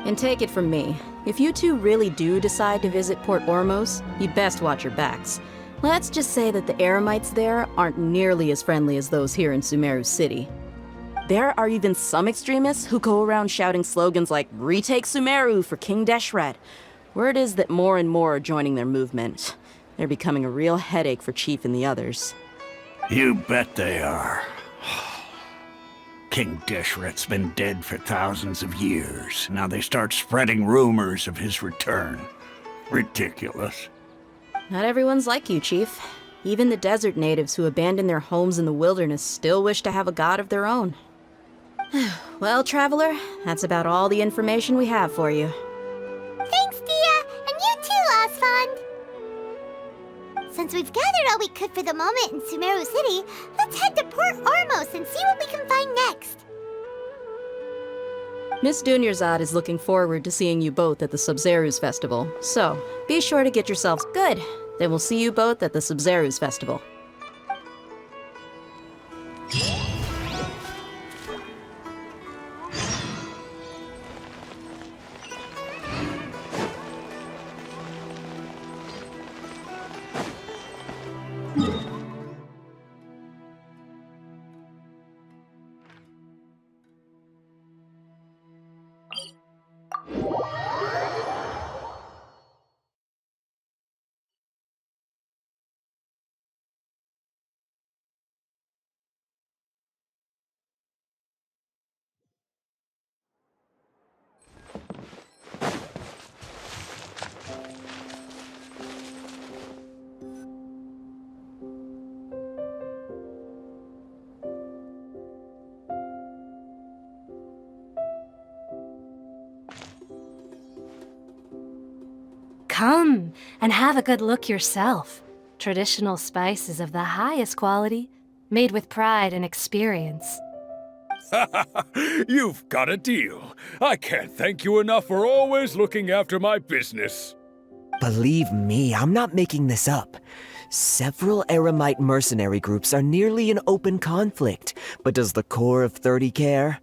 And take it from me, if you two really do decide to visit Port Ormos, you'd best watch your backs. Let's just say that the Eremites there aren't nearly as friendly as those here in Sumeru City. There are even some extremists who go around shouting slogans like, "Retake Sumeru for King Deshret." Word is that more and more are joining their movement. They're becoming a real headache for Chief and the others. You bet they are. King Deshret's been dead for thousands of years. Now they start spreading rumors of his return. Ridiculous. Not everyone's like you, Chief. Even the desert natives who abandoned their homes in the wilderness still wish to have a god of their own. Well, Traveler, that's about all the information we have for you. Thanks, Dia, and you too, Osfond. Since we've gathered all we could for the moment in Sumeru City, let's head to Port Ormos and see what we can find next. Miss Dunyarzad is looking forward to seeing you both at the Sub-Zerus Festival, so be sure to get yourselves good. Then we'll see you both at the Sub-Zerus Festival. Come and have a good look yourself. Traditional spices of the highest quality, made with pride and experience. You've got a deal. I can't thank you enough for always looking after my business. Believe me, I'm not making this up. Several Eremite mercenary groups are nearly in open conflict, but does the core of 30 care?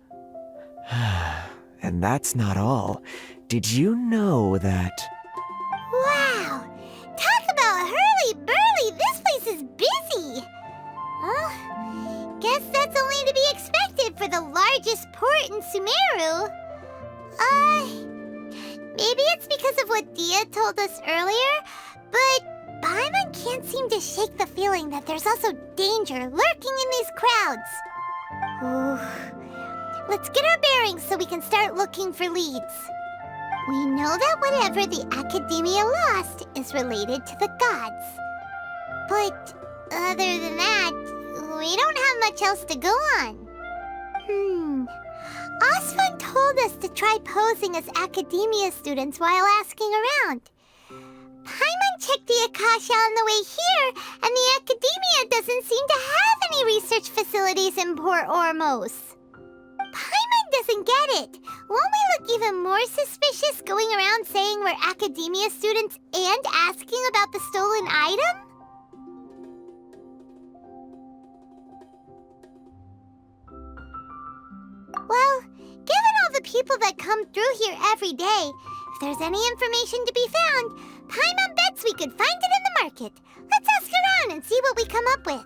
And that's not all. Did you know that... Wow! Talk about hurly-burly! This place is busy! Well, guess that's only to be expected for the largest port in Sumeru. Maybe it's because of what Dia told us earlier, but Paimon can't seem to shake the feeling that there's also danger lurking in these crowds. Ooh. Let's get our bearings so we can start looking for leads. We know that whatever the Academia lost is related to the gods. But other than that, we don't have much else to go on. Osvan told us to try posing as Academia students while asking around. Paimon checked the Akasha on the way here, and the Academia doesn't seem to have any research facilities in Port Ormos. Paimon doesn't get it. Won't we look even more suspicious going around saying we're Academia students and asking about the stolen item? Well, given all the people that come through here every day, if there's any information to be found, Paimon bets we could find it in the market. Let's ask around and see what we come up with.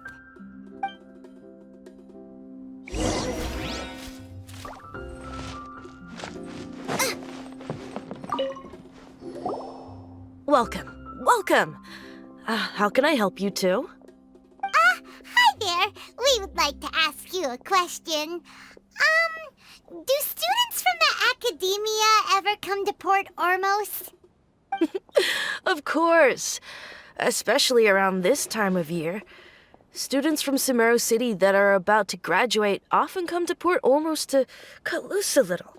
Welcome. How can I help you two? Hi there. We would like to ask you a question. Do students from the Academia ever come to Port Ormos? Of course. Especially around this time of year. Students from Sumero City that are about to graduate often come to Port Ormos to cut loose a little.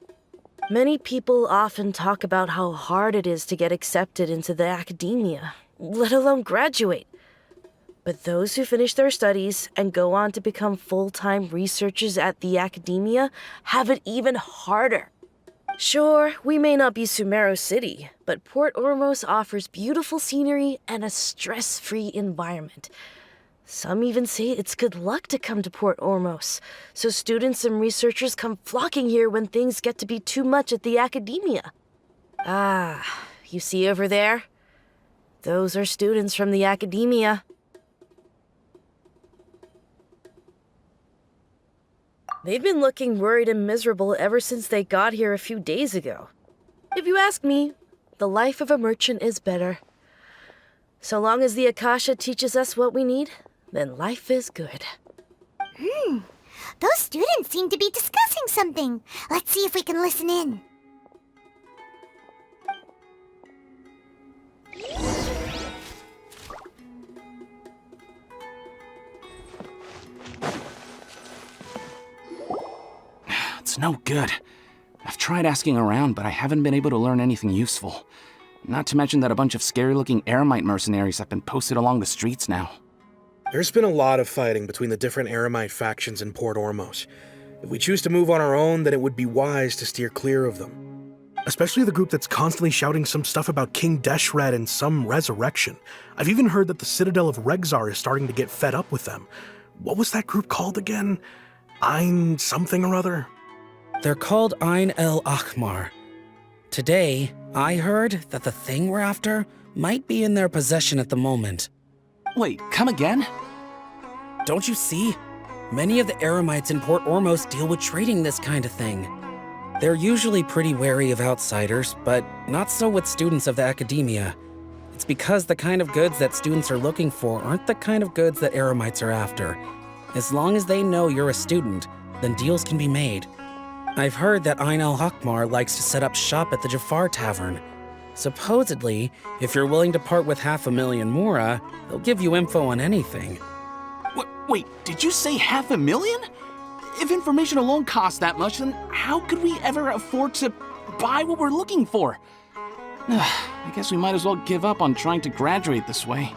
Many people often talk about how hard it is to get accepted into the Academia, let alone graduate. But those who finish their studies and go on to become full-time researchers at the Academia have it even harder. Sure, we may not be Sumero City, but Port Ormos offers beautiful scenery and a stress-free environment. Some even say it's good luck to come to Port Ormos, so students and researchers come flocking here when things get to be too much at the Academia. You see over there? Those are students from the Academia. They've been looking worried and miserable ever since they got here a few days ago. If you ask me, the life of a merchant is better. So long as the Akasha teaches us what we need, then life is good. Those students seem to be discussing something. Let's see if we can listen in. It's no good. I've tried asking around, but I haven't been able to learn anything useful. Not to mention that a bunch of scary-looking Eremite mercenaries have been posted along the streets now. There's been a lot of fighting between the different Eremite factions in Port Ormos. If we choose to move on our own, then it would be wise to steer clear of them. Especially the group that's constantly shouting some stuff about King Deshret and some resurrection. I've even heard that the Citadel of Regzar is starting to get fed up with them. What was that group called again? Ein something or other? They're called Ein El Akhmar. Today, I heard that the thing we're after might be in their possession at the moment. Wait, come again? Don't you see? Many of the Eremites in Port Ormos deal with trading this kind of thing. They're usually pretty wary of outsiders, but not so with students of the Academia. It's because the kind of goods that students are looking for aren't the kind of goods that Eremites are after. As long as they know you're a student, then deals can be made. I've heard that Ein El Akhmar likes to set up shop at the Jafar Tavern. Supposedly, if you're willing to part with 500,000 Mora, they'll give you info on anything. Wait, did you say 500,000? If information alone costs that much, then how could we ever afford to buy what we're looking for? I guess we might as well give up on trying to graduate this way.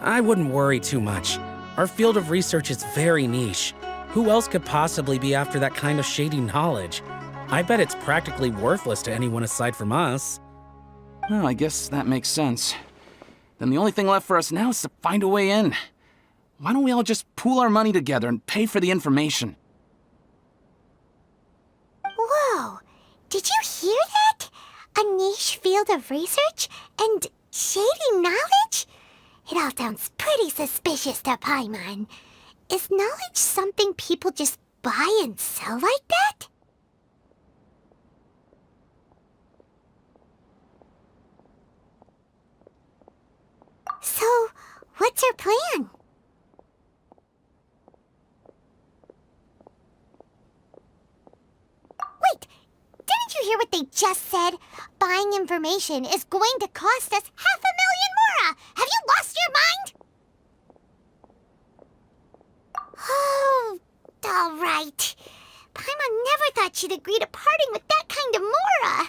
I wouldn't worry too much. Our field of research is very niche. Who else could possibly be after that kind of shady knowledge? I bet it's practically worthless to anyone aside from us. Well, I guess that makes sense. Then the only thing left for us now is to find a way in. Why don't we all just pool our money together and pay for the information? Whoa! Did you hear that? A niche field of research and shady knowledge? It all sounds pretty suspicious to Paimon. Is knowledge something people just buy and sell like that? So, what's our plan? Wait, didn't you hear what they just said? Buying information is going to cost us 500,000 mora! Have you lost your mind? Oh, all right. Paimon never thought she'd agree to parting with that kind of mora.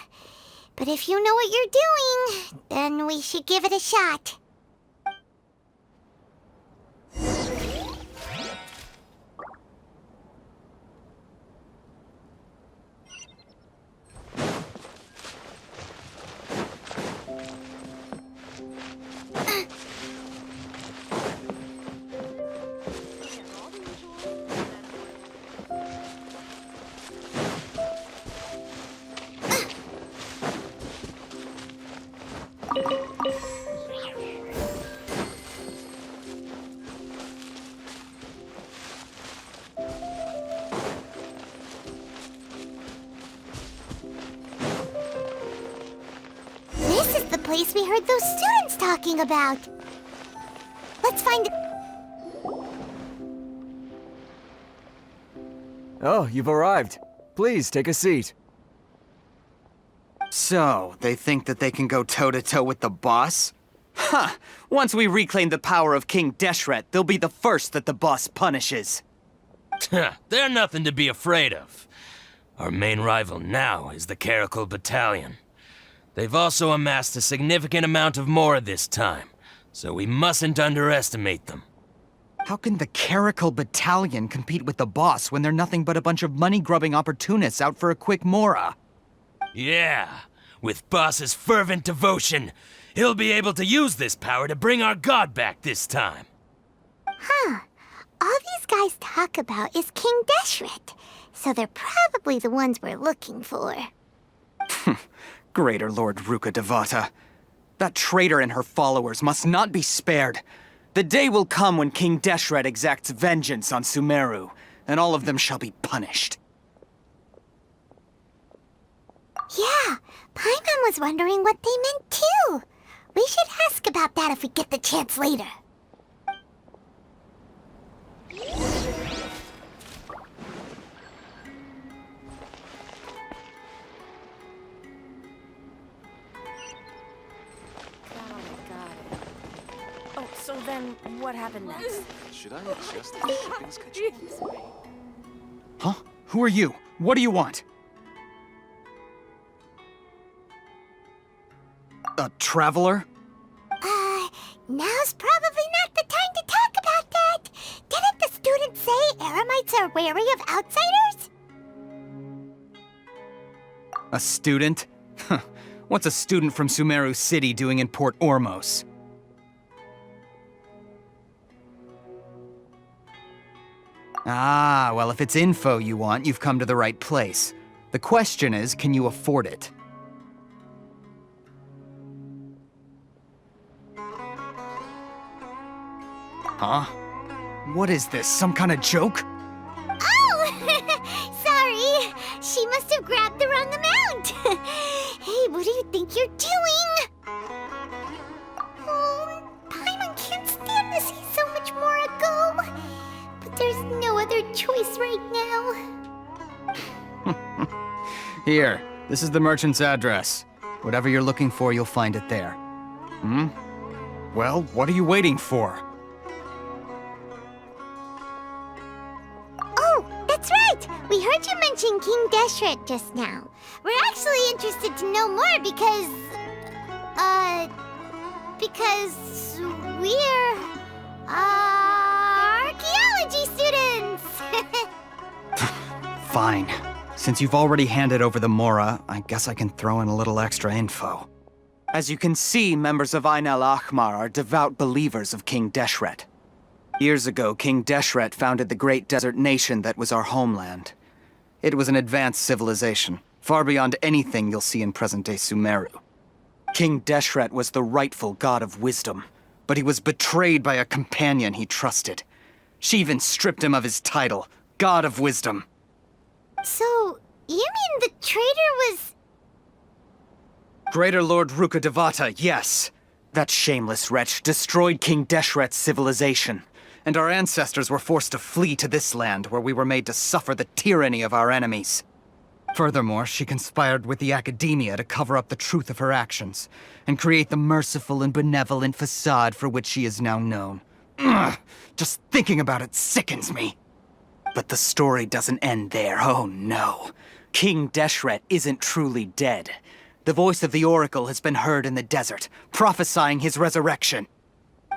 But if you know what you're doing, then we should give it a shot. This is the place we heard those students talking about. Let's find it. Oh, you've arrived. Please, take a seat. So, they think that they can go toe-to-toe with the boss? Huh! Once we reclaim the power of King Deshret, they'll be the first that the boss punishes. They're nothing to be afraid of. Our main rival now is the Caracal Battalion. They've also amassed a significant amount of Mora this time, so we mustn't underestimate them. How can the Caracal Battalion compete with the boss when they're nothing but a bunch of money-grubbing opportunists out for a quick Mora? Yeah, with Boss's fervent devotion, he'll be able to use this power to bring our god back this time. Huh. All these guys talk about is King Deshret, so they're probably the ones we're looking for. Greater Lord Ruka Devata. That traitor and her followers must not be spared. The day will come when King Deshret exacts vengeance on Sumero, and all of them shall be punished. Yeah, Paimon was wondering what they meant too. We should ask about that if we get the chance later. Oh, so then what happened next? Should I adjust the shipping schedule? Huh? Who are you? What do you want? A traveler? Now's probably not the time to talk about that. Didn't the students say Eremites are wary of outsiders? A student? Huh. What's a student from Sumeru City doing in Port Ormos? Ah, well, if it's info you want, you've come to the right place. The question is, can you afford it? Huh? What is this, some kind of joke? Oh! Sorry! She must have grabbed the wrong amount! Hey, what do you think you're doing? Oh, Paimon can't stand to see so much more go. But there's no other choice right now. Here, this is the merchant's address. Whatever you're looking for, you'll find it there. Hmm? Well, what are you waiting for? That's right! We heard you mention King Deshret just now. We're actually interested to know more because we're archaeology students! Fine. Since you've already handed over the Mora, I guess I can throw in a little extra info. As you can see, members of Ain al-Ahmar are devout believers of King Deshret. Years ago, King Deshret founded the great desert nation that was our homeland. It was an advanced civilization, far beyond anything you'll see in present-day Sumeru. King Deshret was the rightful god of wisdom, but he was betrayed by a companion he trusted. She even stripped him of his title, God of Wisdom. So, you mean the traitor was... Greater Lord Rukkhadevata, yes. That shameless wretch destroyed King Deshret's civilization, and our ancestors were forced to flee to this land where we were made to suffer the tyranny of our enemies. Furthermore, she conspired with the Academia to cover up the truth of her actions, and create the merciful and benevolent facade for which she is now known. Ugh, just thinking about it sickens me. But the story doesn't end there, oh no. King Deshret isn't truly dead. The voice of the Oracle has been heard in the desert, prophesying his resurrection.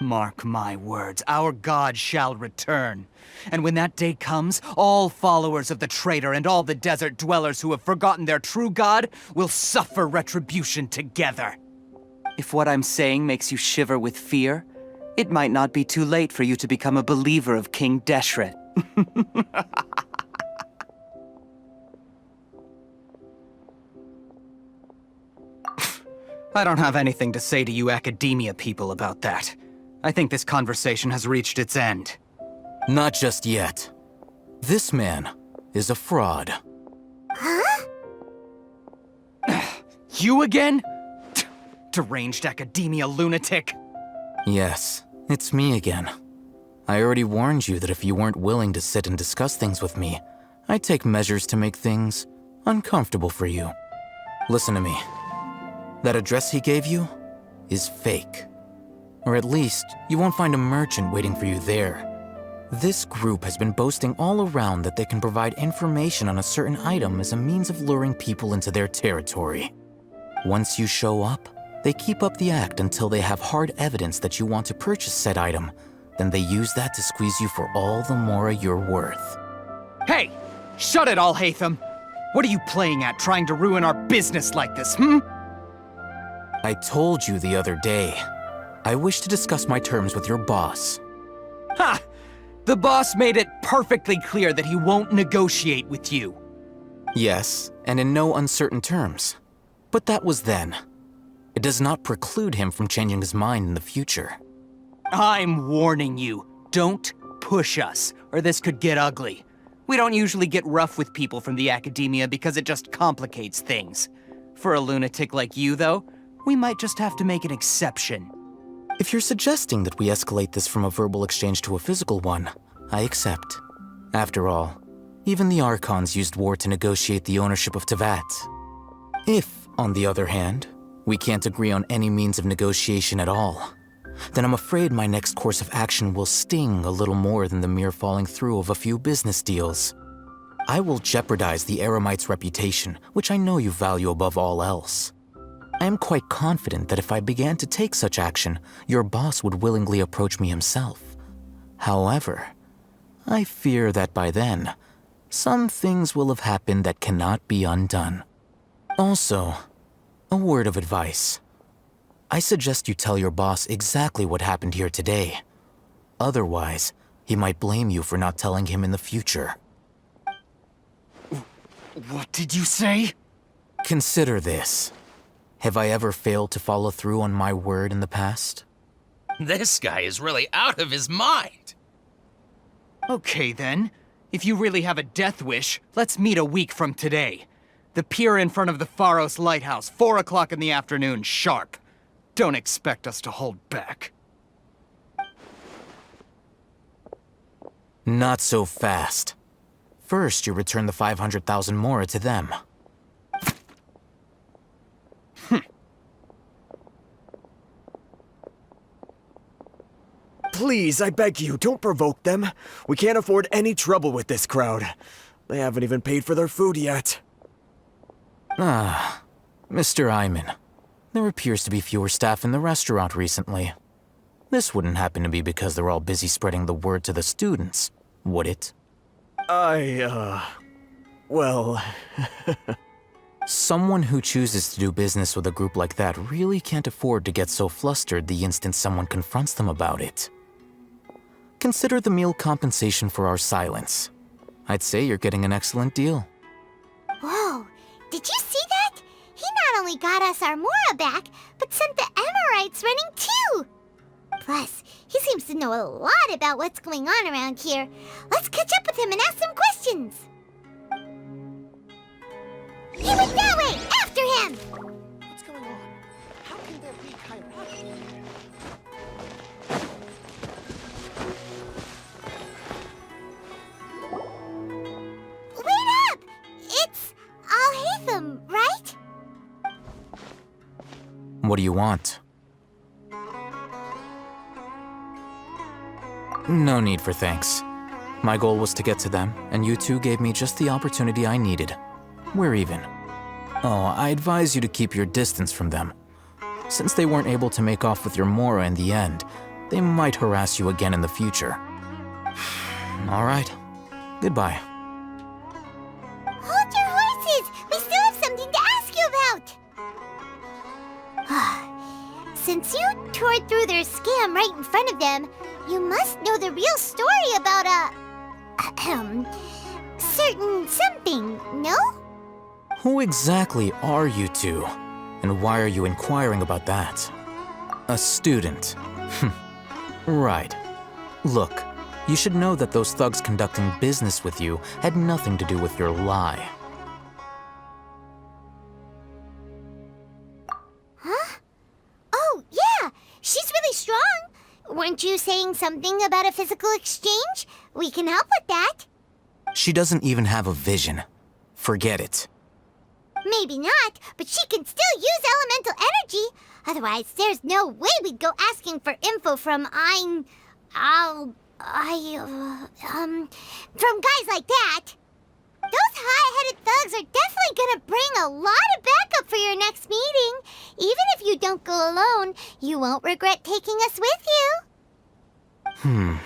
Mark my words, our god shall return. And when that day comes, all followers of the traitor and all the desert dwellers who have forgotten their true god will suffer retribution together. If what I'm saying makes you shiver with fear, it might not be too late for you to become a believer of King Deshret. I don't have anything to say to you Academia people about that. I think this conversation has reached its end. Not just yet. This man is a fraud. Huh? You again? Deranged Academia lunatic. Yes, it's me again. I already warned you that if you weren't willing to sit and discuss things with me, I'd take measures to make things uncomfortable for you. Listen to me. That address he gave you is fake. Or at least, you won't find a merchant waiting for you there. This group has been boasting all around that they can provide information on a certain item as a means of luring people into their territory. Once you show up, they keep up the act until they have hard evidence that you want to purchase said item. Then they use that to squeeze you for all the Mora you're worth. Hey! Shut it, Alhaitham! What are you playing at, trying to ruin our business like this, hmm? I told you the other day. I wish to discuss my terms with your boss. Ha! The boss made it perfectly clear that he won't negotiate with you. Yes, and in no uncertain terms. But that was then. It does not preclude him from changing his mind in the future. I'm warning you, don't push us, or this could get ugly. We don't usually get rough with people from the Academia because it just complicates things. For a lunatic like you, though, we might just have to make an exception. If you're suggesting that we escalate this from a verbal exchange to a physical one, I accept. After all, even the Archons used war to negotiate the ownership of Tevat. If, on the other hand, we can't agree on any means of negotiation at all, then I'm afraid my next course of action will sting a little more than the mere falling through of a few business deals. I will jeopardize the Eremite's reputation, which I know you value above all else. I am quite confident that if I began to take such action, your boss would willingly approach me himself. However, I fear that by then, some things will have happened that cannot be undone. Also, a word of advice. I suggest you tell your boss exactly what happened here today. Otherwise, he might blame you for not telling him in the future. What did you say? Consider this. Have I ever failed to follow through on my word in the past? This guy is really out of his mind. Okay then. If you really have a death wish, let's meet a week from today. The pier in front of the Pharos Lighthouse, 4 o'clock in the afternoon, sharp. Don't expect us to hold back. Not so fast. First, you return the 500,000 Mora to them. Please, I beg you, don't provoke them. We can't afford any trouble with this crowd. They haven't even paid for their food yet. Ah, Mr. Iman. There appears to be fewer staff in the restaurant recently. This wouldn't happen to be because they're all busy spreading the word to the students, would it? Well... Someone who chooses to do business with a group like that really can't afford to get so flustered the instant someone confronts them about it. Consider the meal compensation for our silence. I'd say you're getting an excellent deal. Whoa, did you see that? He not only got us our Mora back, but sent the Amorites running too! Plus, he seems to know a lot about what's going on around here. Let's catch up with him and ask some questions! He went that way! After him! What's going on? How can there be Chirati? Wait up! It's Al-Haytham, right? What do you want? No need for thanks. My goal was to get to them, and you two gave me just the opportunity I needed. We're even. Oh, I advise you to keep your distance from them. Since they weren't able to make off with your Mora in the end, they might harass you again in the future. All right. Goodbye. Hold your horses! We still have something to ask you about! Since you tore through their scam right in front of them, you must know the real story about certain something, no? Who exactly are you two? And why are you inquiring about that? A student. Right. Look, you should know that those thugs conducting business with you had nothing to do with your lie. Huh? Oh, yeah! She's really strong! Weren't you saying something about a physical exchange? We can help with that. She doesn't even have a vision. Forget it. Maybe not, but she can still use elemental energy. Otherwise, there's no way we'd go asking for info from from guys like that. Those hot-headed thugs are definitely gonna bring a lot of backup for your next meeting. Even if you don't go alone, you won't regret taking us with you.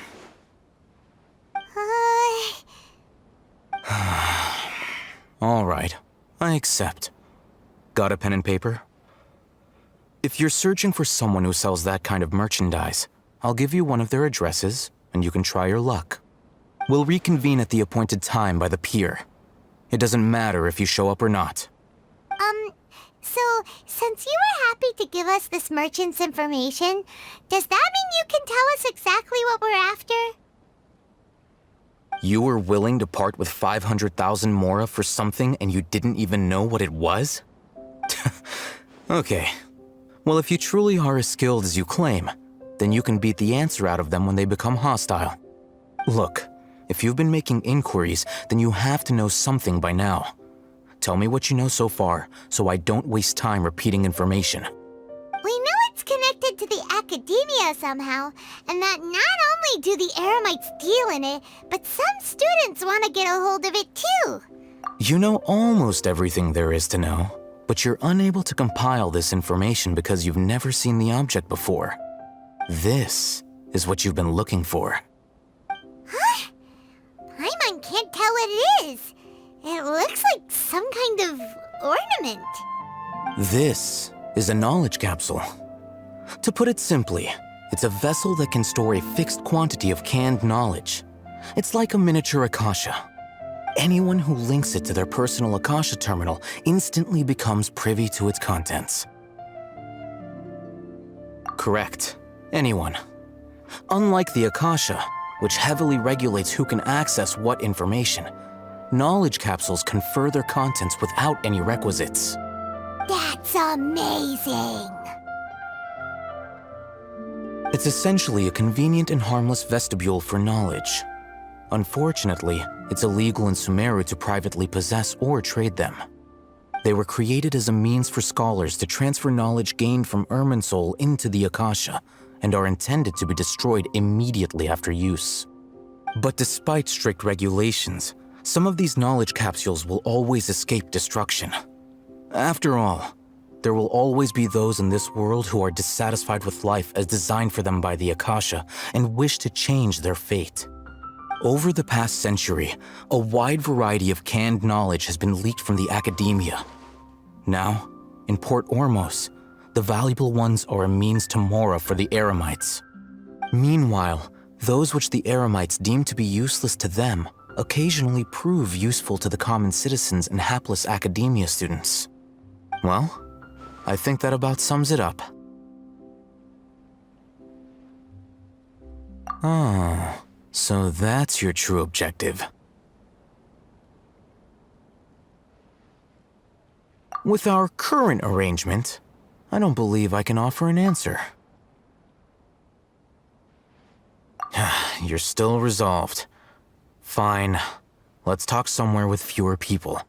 All right. I accept. Got a pen and paper? If you're searching for someone who sells that kind of merchandise, I'll give you one of their addresses, and you can try your luck. We'll reconvene at the appointed time by the pier. It doesn't matter if you show up or not. So, since you were happy to give us this merchant's information, does that mean you can tell us exactly what we're after? You were willing to part with 500,000 Mora for something and you didn't even know what it was? Okay. Well, if you truly are as skilled as you claim, then you can beat the answer out of them when they become hostile. Look, if you've been making inquiries, then you have to know something by now. Tell me what you know so far, so I don't waste time repeating information. We know it's connected to the academia somehow, and that not only do the Eremites deal in it, but some students want to get a hold of it too. You know almost everything there is to know, but you're unable to compile this information because you've never seen the object before. This is what you've been looking for. Huh? Paimon can't tell what it is. It looks like some kind of ornament. This is a knowledge capsule. To put it simply, it's a vessel that can store a fixed quantity of canned knowledge. It's like a miniature Akasha. Anyone who links it to their personal Akasha terminal instantly becomes privy to its contents. Correct. Anyone. Unlike the Akasha, which heavily regulates who can access what information, knowledge capsules confer their contents without any requisites. That's amazing! It's essentially a convenient and harmless vestibule for knowledge. Unfortunately, it's illegal in Sumero to privately possess or trade them. They were created as a means for scholars to transfer knowledge gained from Irminsul into the Akasha, and are intended to be destroyed immediately after use. But despite strict regulations, some of these knowledge capsules will always escape destruction. After all, there will always be those in this world who are dissatisfied with life as designed for them by the Akasha and wish to change their fate. Over the past century, a wide variety of canned knowledge has been leaked from the academia. Now, in Port Ormos, the valuable ones are a means to Mora for the Eremites. Meanwhile, those which the Eremites deem to be useless to them occasionally prove useful to the common citizens and hapless academia students. Well, I think that about sums it up. Ah, so that's your true objective. With our current arrangement, I don't believe I can offer an answer. You're still resolved. Fine. Let's talk somewhere with fewer people.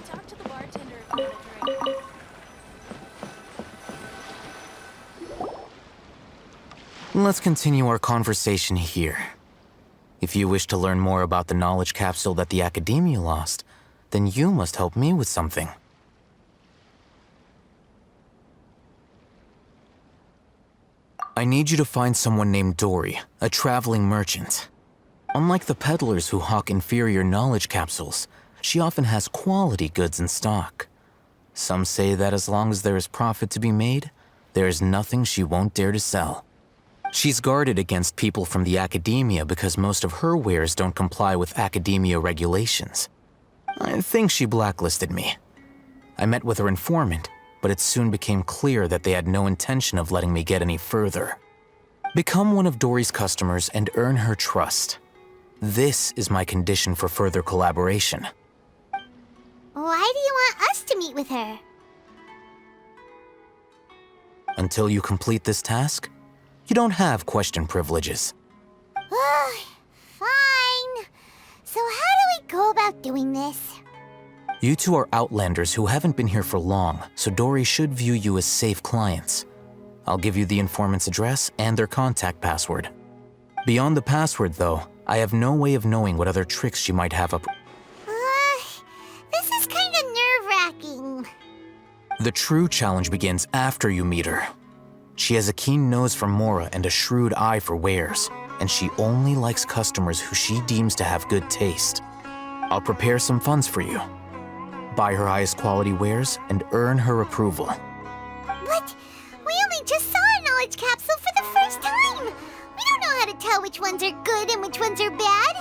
Talk to the bartender if you want a drink. Let's continue our conversation here. If you wish to learn more about the knowledge capsule that the Academia lost, then you must help me with something. I need you to find someone named Dory, a traveling merchant. Unlike the peddlers who hawk inferior knowledge capsules, she often has quality goods in stock. Some say that as long as there is profit to be made, there is nothing she won't dare to sell. She's guarded against people from the Academia because most of her wares don't comply with Academia regulations. I think she blacklisted me. I met with her informant, but it soon became clear that they had no intention of letting me get any further. Become one of Dory's customers and earn her trust. This is my condition for further collaboration. Why do you want us to meet with her? Until you complete this task, you don't have question privileges. Fine. So how do we go about doing this? You two are outlanders who haven't been here for long, so Dory should view you as safe clients. I'll give you the informant's address and their contact password. Beyond the password, though, I have no way of knowing what other tricks she might have up. This is kind of nerve-wracking. The true challenge begins after you meet her. She has a keen nose for Mora and a shrewd eye for wares, and she only likes customers who she deems to have good taste. I'll prepare some funds for you. Buy her highest quality wares and earn her approval. But we only just saw a knowledge capsule for the first time. We don't know how to tell which ones are good and which ones are bad.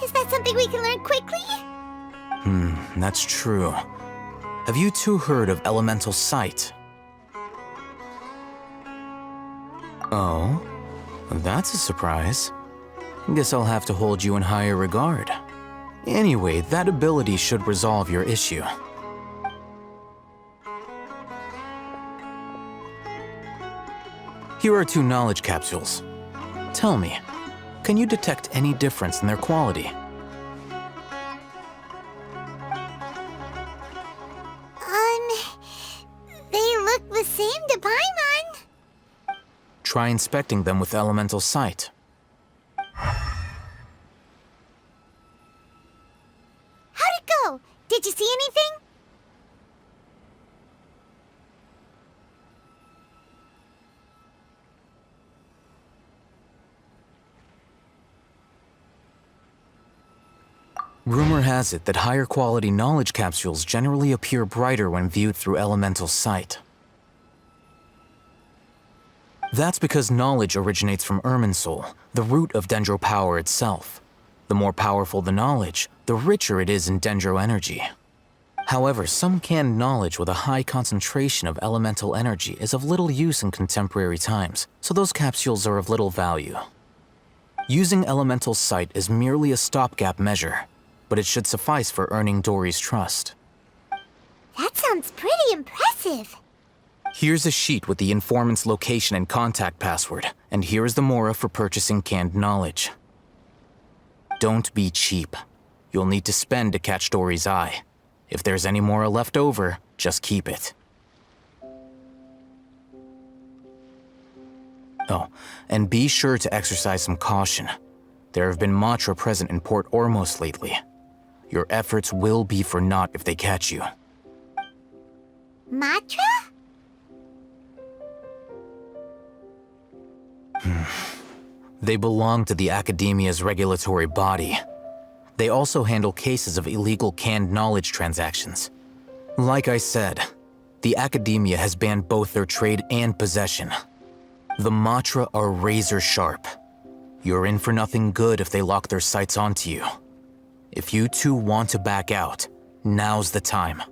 Is that something we can learn quickly? That's true. Have you two heard of elemental sight? Oh, that's a surprise. Guess I'll have to hold you in higher regard. Anyway, that ability should resolve your issue. Here are 2 knowledge capsules. Tell me, can you detect any difference in their quality? They look the same to Paimon. Try inspecting them with elemental sight. How'd it go? Did you see anything? Rumor has it that higher quality knowledge capsules generally appear brighter when viewed through elemental sight. That's because knowledge originates from Irminsul, the root of Dendro power itself. The more powerful the knowledge, the richer it is in Dendro energy. However, some canned knowledge with a high concentration of elemental energy is of little use in contemporary times, so those capsules are of little value. Using elemental sight is merely a stopgap measure, but it should suffice for earning Dory's trust. That sounds pretty impressive. Here's a sheet with the informant's location and contact password, and here is the Mora for purchasing canned knowledge. Don't be cheap. You'll need to spend to catch Dory's eye. If there's any Mora left over, just keep it. Oh, and be sure to exercise some caution. There have been Matra present in Port Ormos lately. Your efforts will be for naught if they catch you. Matra? They belong to the Academia's regulatory body. They also handle cases of illegal canned knowledge transactions. Like I said, the Academia has banned both their trade and possession. The Matra are razor sharp. You're in for nothing good if they lock their sights onto you. If you two want to back out, now's the time.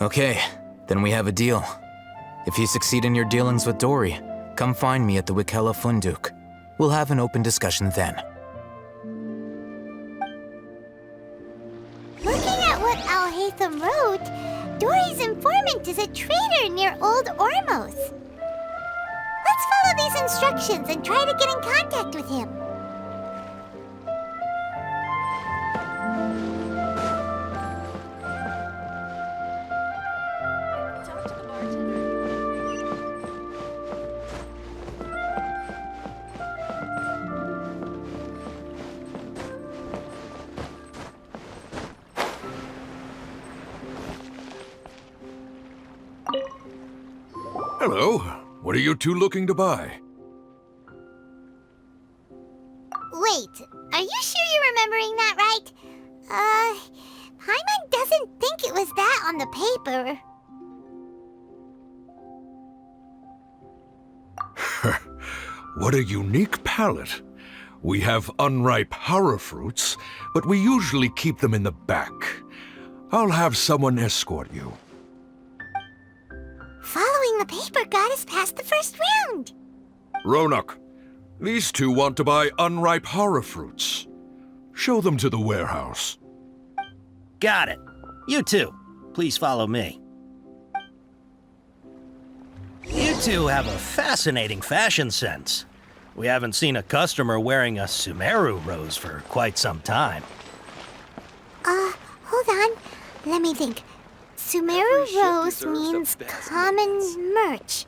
Okay, then we have a deal. If you succeed in your dealings with Dory, come find me at the Wikella Funduk. We'll have an open discussion then. Looking at what Al-Haytham wrote, Dory's informant is a traitor near Old Ormos. Let's follow these instructions and try to get in contact with him. Hello. What are you two looking to buy? Wait, are you sure you're remembering that right? Paimon doesn't think it was that on the paper. What a unique palate. We have unripe hara fruits, but we usually keep them in the back. I'll have someone escort you. Following the paper got us past the first round. Ronak, these two want to buy unripe hara fruits. Show them to the warehouse. Got it. You two, please follow me. You two have a fascinating fashion sense. We haven't seen a customer wearing a Sumero rose for quite some time. Hold on. Let me think. Sumeru Rose means common merch.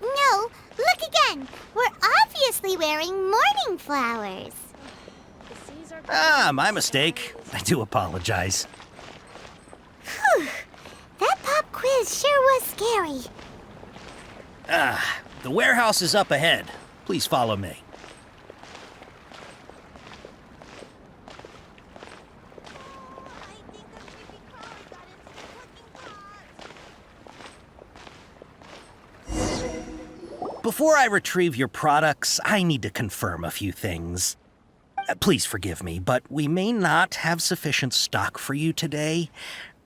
No, look again. We're obviously wearing mourning flowers. Ah, my mistake. I do apologize. Whew. That pop quiz sure was scary. The warehouse is up ahead. Please follow me. Before I retrieve your products, I need to confirm a few things. Please forgive me, but we may not have sufficient stock for you today.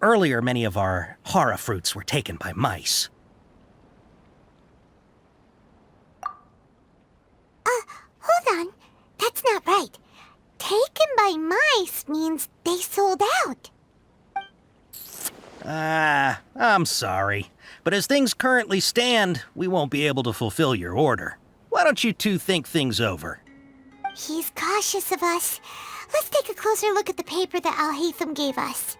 Earlier, many of our hara fruits were taken by mice. Hold on. That's not right. Taken by mice means they sold out. I'm sorry. But as things currently stand, we won't be able to fulfill your order. Why don't you two think things over? He's cautious of us. Let's take a closer look at the paper that Al-Haytham gave us.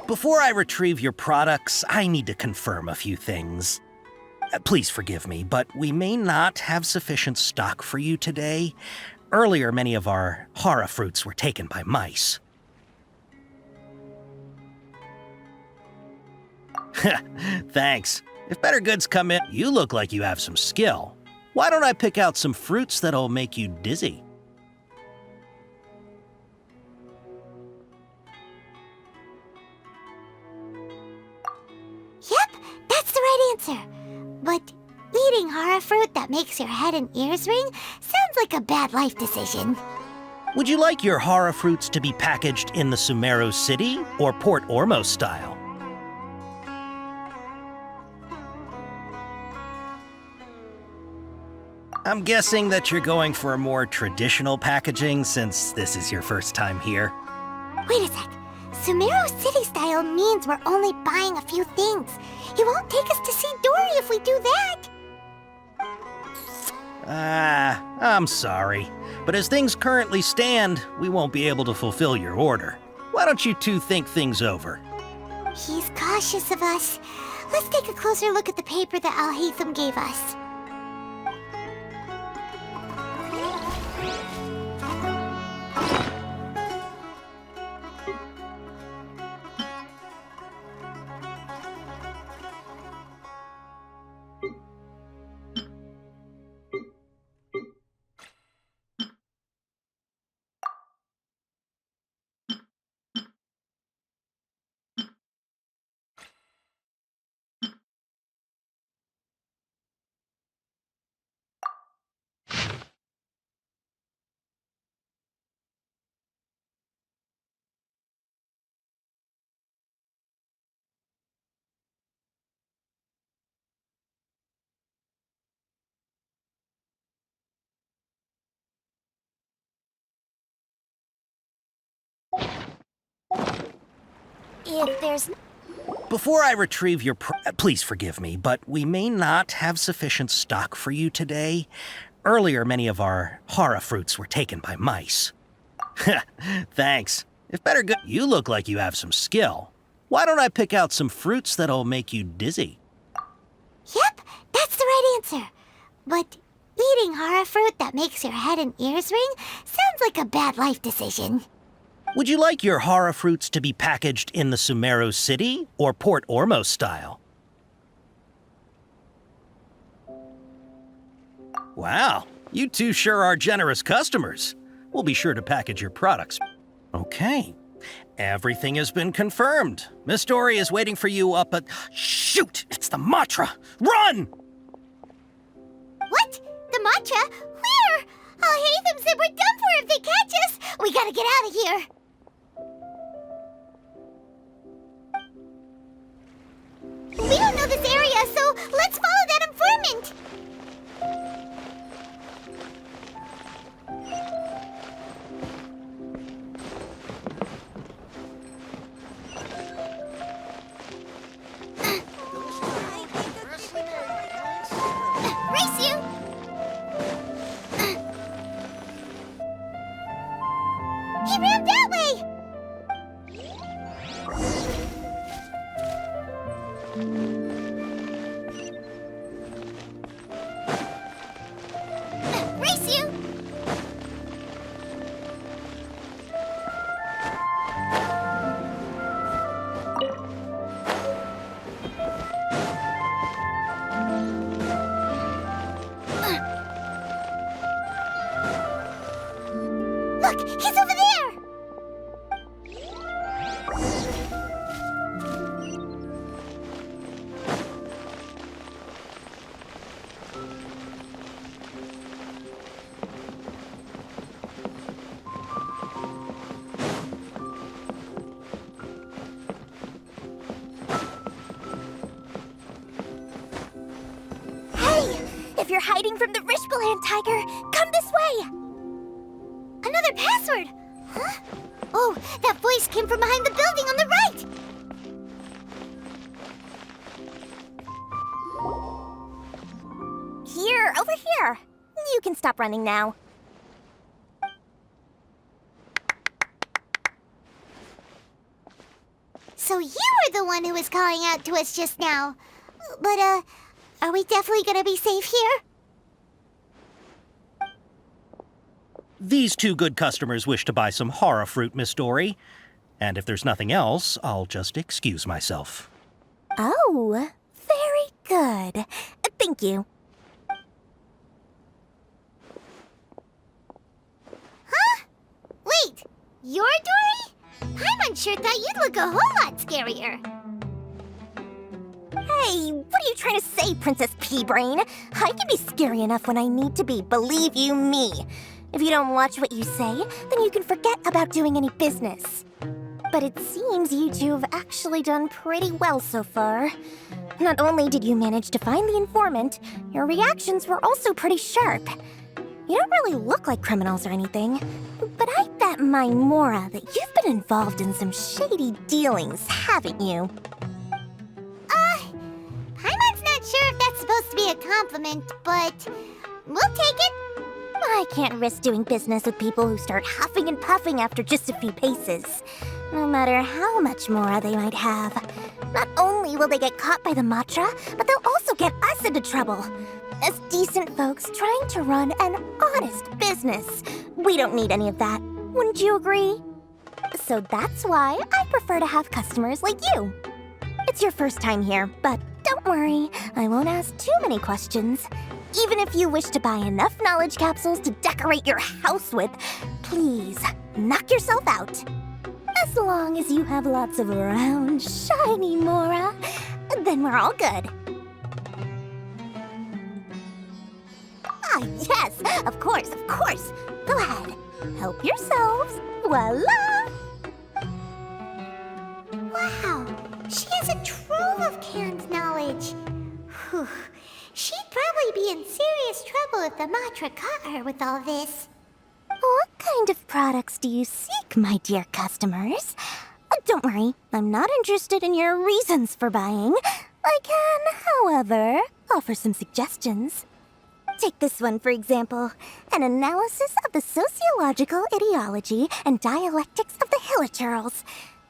Before I retrieve your products, I need to confirm a few things. Please forgive me, but we may not have sufficient stock for you today. Earlier, many of our hara fruits were taken by mice. Thanks. If better goods come in, you look like you have some skill. Why don't I pick out some fruits that'll make you dizzy? Yep, that's the right answer. But eating hara fruit that makes your head and ears ring sounds like a bad life decision. Would you like your hara fruits to be packaged in the Sumero City or Port Ormos style? I'm guessing that you're going for a more traditional packaging since this is your first time here. Wait a sec. Sumero City style means we're only buying a few things. He won't take us to see Dory if we do that. I'm sorry. But as things currently stand, we won't be able to fulfill your order. Why don't you two think things over? He's cautious of us. Let's take a closer look at the paper that Al-Haytham gave us. If there's... Before I retrieve your please forgive me, but we may not have sufficient stock for you today. Earlier, many of our hara fruits were taken by mice. Thanks. If better good, you look like you have some skill. Why don't I pick out some fruits that'll make you dizzy? Yep, that's the right answer. But eating hara fruit that makes your head and ears ring sounds like a bad life decision. Would you like your hara fruits to be packaged in the Sumero City or Port Ormos style? Wow, you two sure are generous customers. We'll be sure to package your products. Okay, everything has been confirmed. Miss Dory is waiting for you up at... Shoot, it's the Matra! Run! What? The Matra? Where? Al-Haytham said we're done for if they catch us. We gotta get out of here. We don't know this area, so let's follow that informant. Race you! He ran that way! Race you! Look, he's over there! If you're hiding from the Rishbaland tiger, come this way! Another password! Huh? Oh, that voice came from behind the building on the right! Here, over here. You can stop running now. So you were the one who was calling out to us just now. But, are we definitely gonna be safe here? These two good customers wish to buy some hara fruit, Miss Dory. And if there's nothing else, I'll just excuse myself. Oh, very good. Thank you. Huh? Wait, you're Dory? I'm unsure thought you'd look a whole lot scarier. Hey, what are you trying to say, Princess Pea-Brain? I can be scary enough when I need to be, believe you me. If you don't watch what you say, then you can forget about doing any business. But it seems you two have actually done pretty well so far. Not only did you manage to find the informant, your reactions were also pretty sharp. You don't really look like criminals or anything, but I bet my Mora that you've been involved in some shady dealings, haven't you? Paimon's not sure if that's supposed to be a compliment, but we'll take it. I can't risk doing business with people who start huffing and puffing after just a few paces. no matter how much Mora they might have. Not only will they get caught by the Matra, but they'll also get us into trouble. As decent folks trying to run an honest business, we don't need any of that. Wouldn't you agree? So that's why I prefer to have customers like you. It's your first time here, but don't worry, I won't ask too many questions. Even if you wish to buy enough knowledge capsules to decorate your house with, please, knock yourself out. As long as you have lots of round, shiny Mora, then we're all good. Ah, yes, of course, of course. Go ahead, help yourselves. Voila! Wow, she has a trove of canned knowledge. Whew. She'd probably be in serious trouble if the Matra caught her with all this. What kind of products do you seek, my dear customers? Don't worry, I'm not interested in your reasons for buying. I can, however, offer some suggestions. Take this one, for example. An analysis of the sociological ideology and dialectics of the Hilichurls.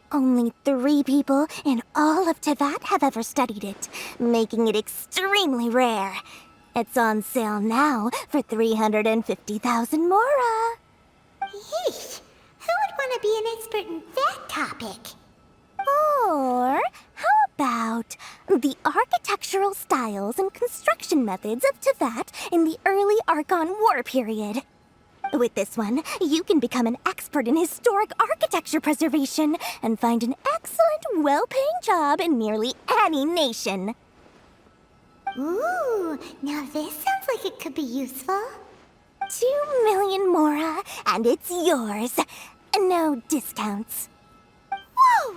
Only 3 people in all of Teyvat have ever studied it, making it extremely rare. It's on sale now for 350,000 Mora. Yeesh, who would want to be an expert in that topic? Or how about the architectural styles and construction methods of Teyvat in the early Archon War period? With this one, you can become an expert in historic architecture preservation and find an excellent, well-paying job in nearly any nation. Ooh, now this sounds like it could be useful. 2 million Mora, and it's yours. No discounts. Whoa!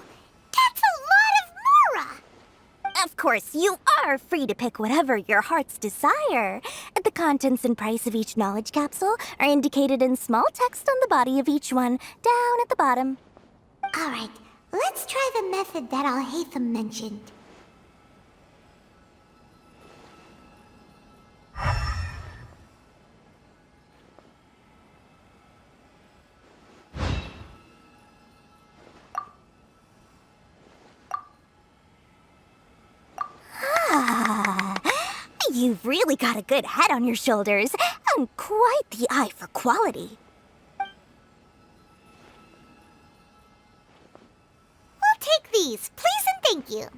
That's a lot of Mora! Of course, you are free to pick whatever your heart's desire. The contents and price of each knowledge capsule are indicated in small text on the body of each one, down at the bottom. Alright, let's try the method that Alhaitham mentioned. You've really got a good head on your shoulders, and quite the eye for quality. We'll take these, please and thank you.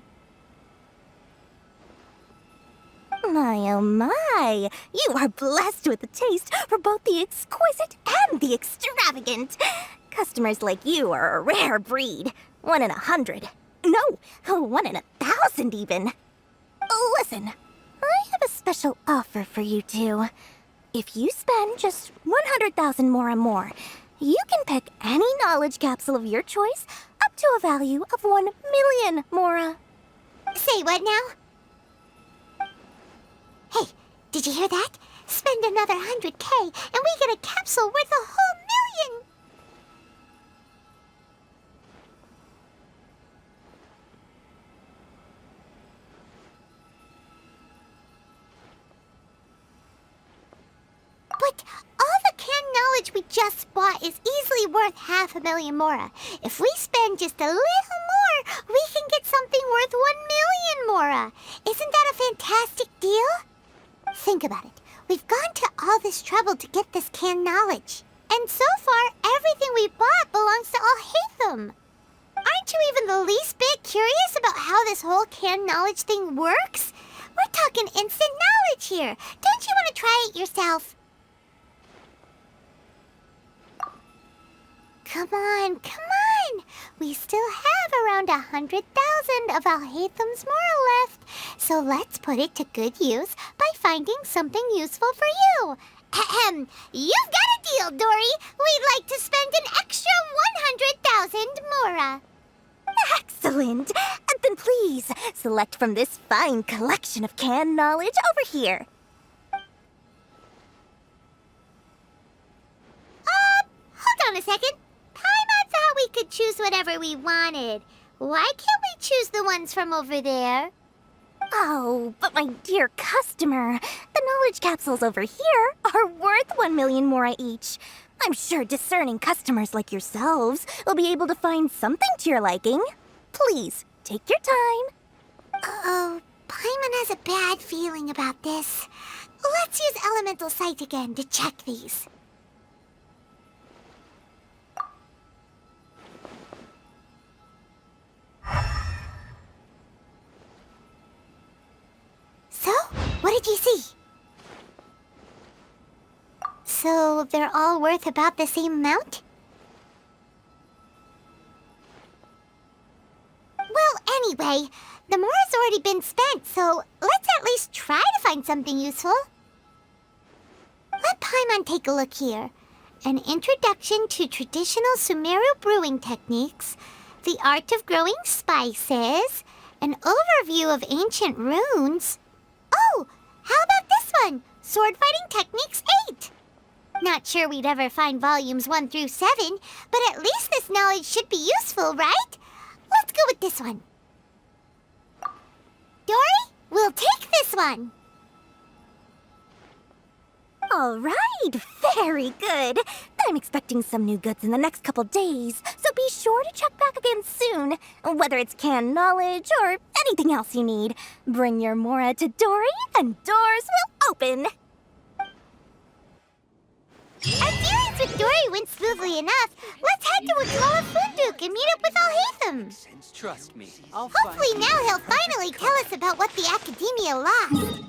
My oh my, you are blessed with a taste for both the exquisite and the extravagant. Customers like you are a rare breed. 1 in 100. No, 1 in 1,000 even. Listen, I have a special offer for you two. If you spend just 100,000 more, you can pick any knowledge capsule of your choice up to a value of 1 million Mora. Say what now? Hey, did you hear that? Spend another 100K and we get a capsule worth a whole million! But all the canned knowledge we just bought is easily worth 500,000 Mora. If we spend just a little more, we can get something worth 1 million Mora. Isn't that a fantastic deal? Think about it. We've gone to all this trouble to get this canned knowledge. And so far, everything we bought belongs to Alhaitham. Aren't you even the least bit curious about how this whole canned knowledge thing works? We're talking instant knowledge here. Don't you want to try it yourself? Come on, come on! We still have around 100,000 of Alhaitham's Mora left, so let's put it to good use by finding something useful for you. Ahem! You've got a deal, Dory! We'd like to spend an extra 100,000 Mora. Excellent! Then please, select from this fine collection of canned knowledge over here. Hold on a second. Paimon thought we could choose whatever we wanted. Why can't we choose the ones from over there? Oh, but my dear customer, the knowledge capsules over here are worth 1 million Mora each. I'm sure discerning customers like yourselves will be able to find something to your liking. Please, take your time. Uh-oh, Paimon has a bad feeling about this. Let's use Elemental Sight again to check these. So, what did you see? So, they're all worth about the same amount? Well, anyway, the more's already been spent, so let's at least try to find something useful. Let Paimon take a look here. An introduction to traditional Sumeru brewing techniques, the art of growing spices, an overview of ancient runes. Oh, how about this one? Sword Fighting Techniques 8. Not sure we'd ever find volumes 1 through 7, but at least this knowledge should be useful, right? Let's go with this one. Dory, we'll take this one. All right, very good. I'm expecting some new goods in the next couple days, so be sure to check back again soon. Whether it's canned knowledge or anything else you need, bring your Mora to Dory and doors will open. Our dealings with Dory went smoothly enough. Let's head to Wakala Funduk and meet up with Alhaitham. Trust me, Hopefully now he'll finally tell us about what the Academia lost.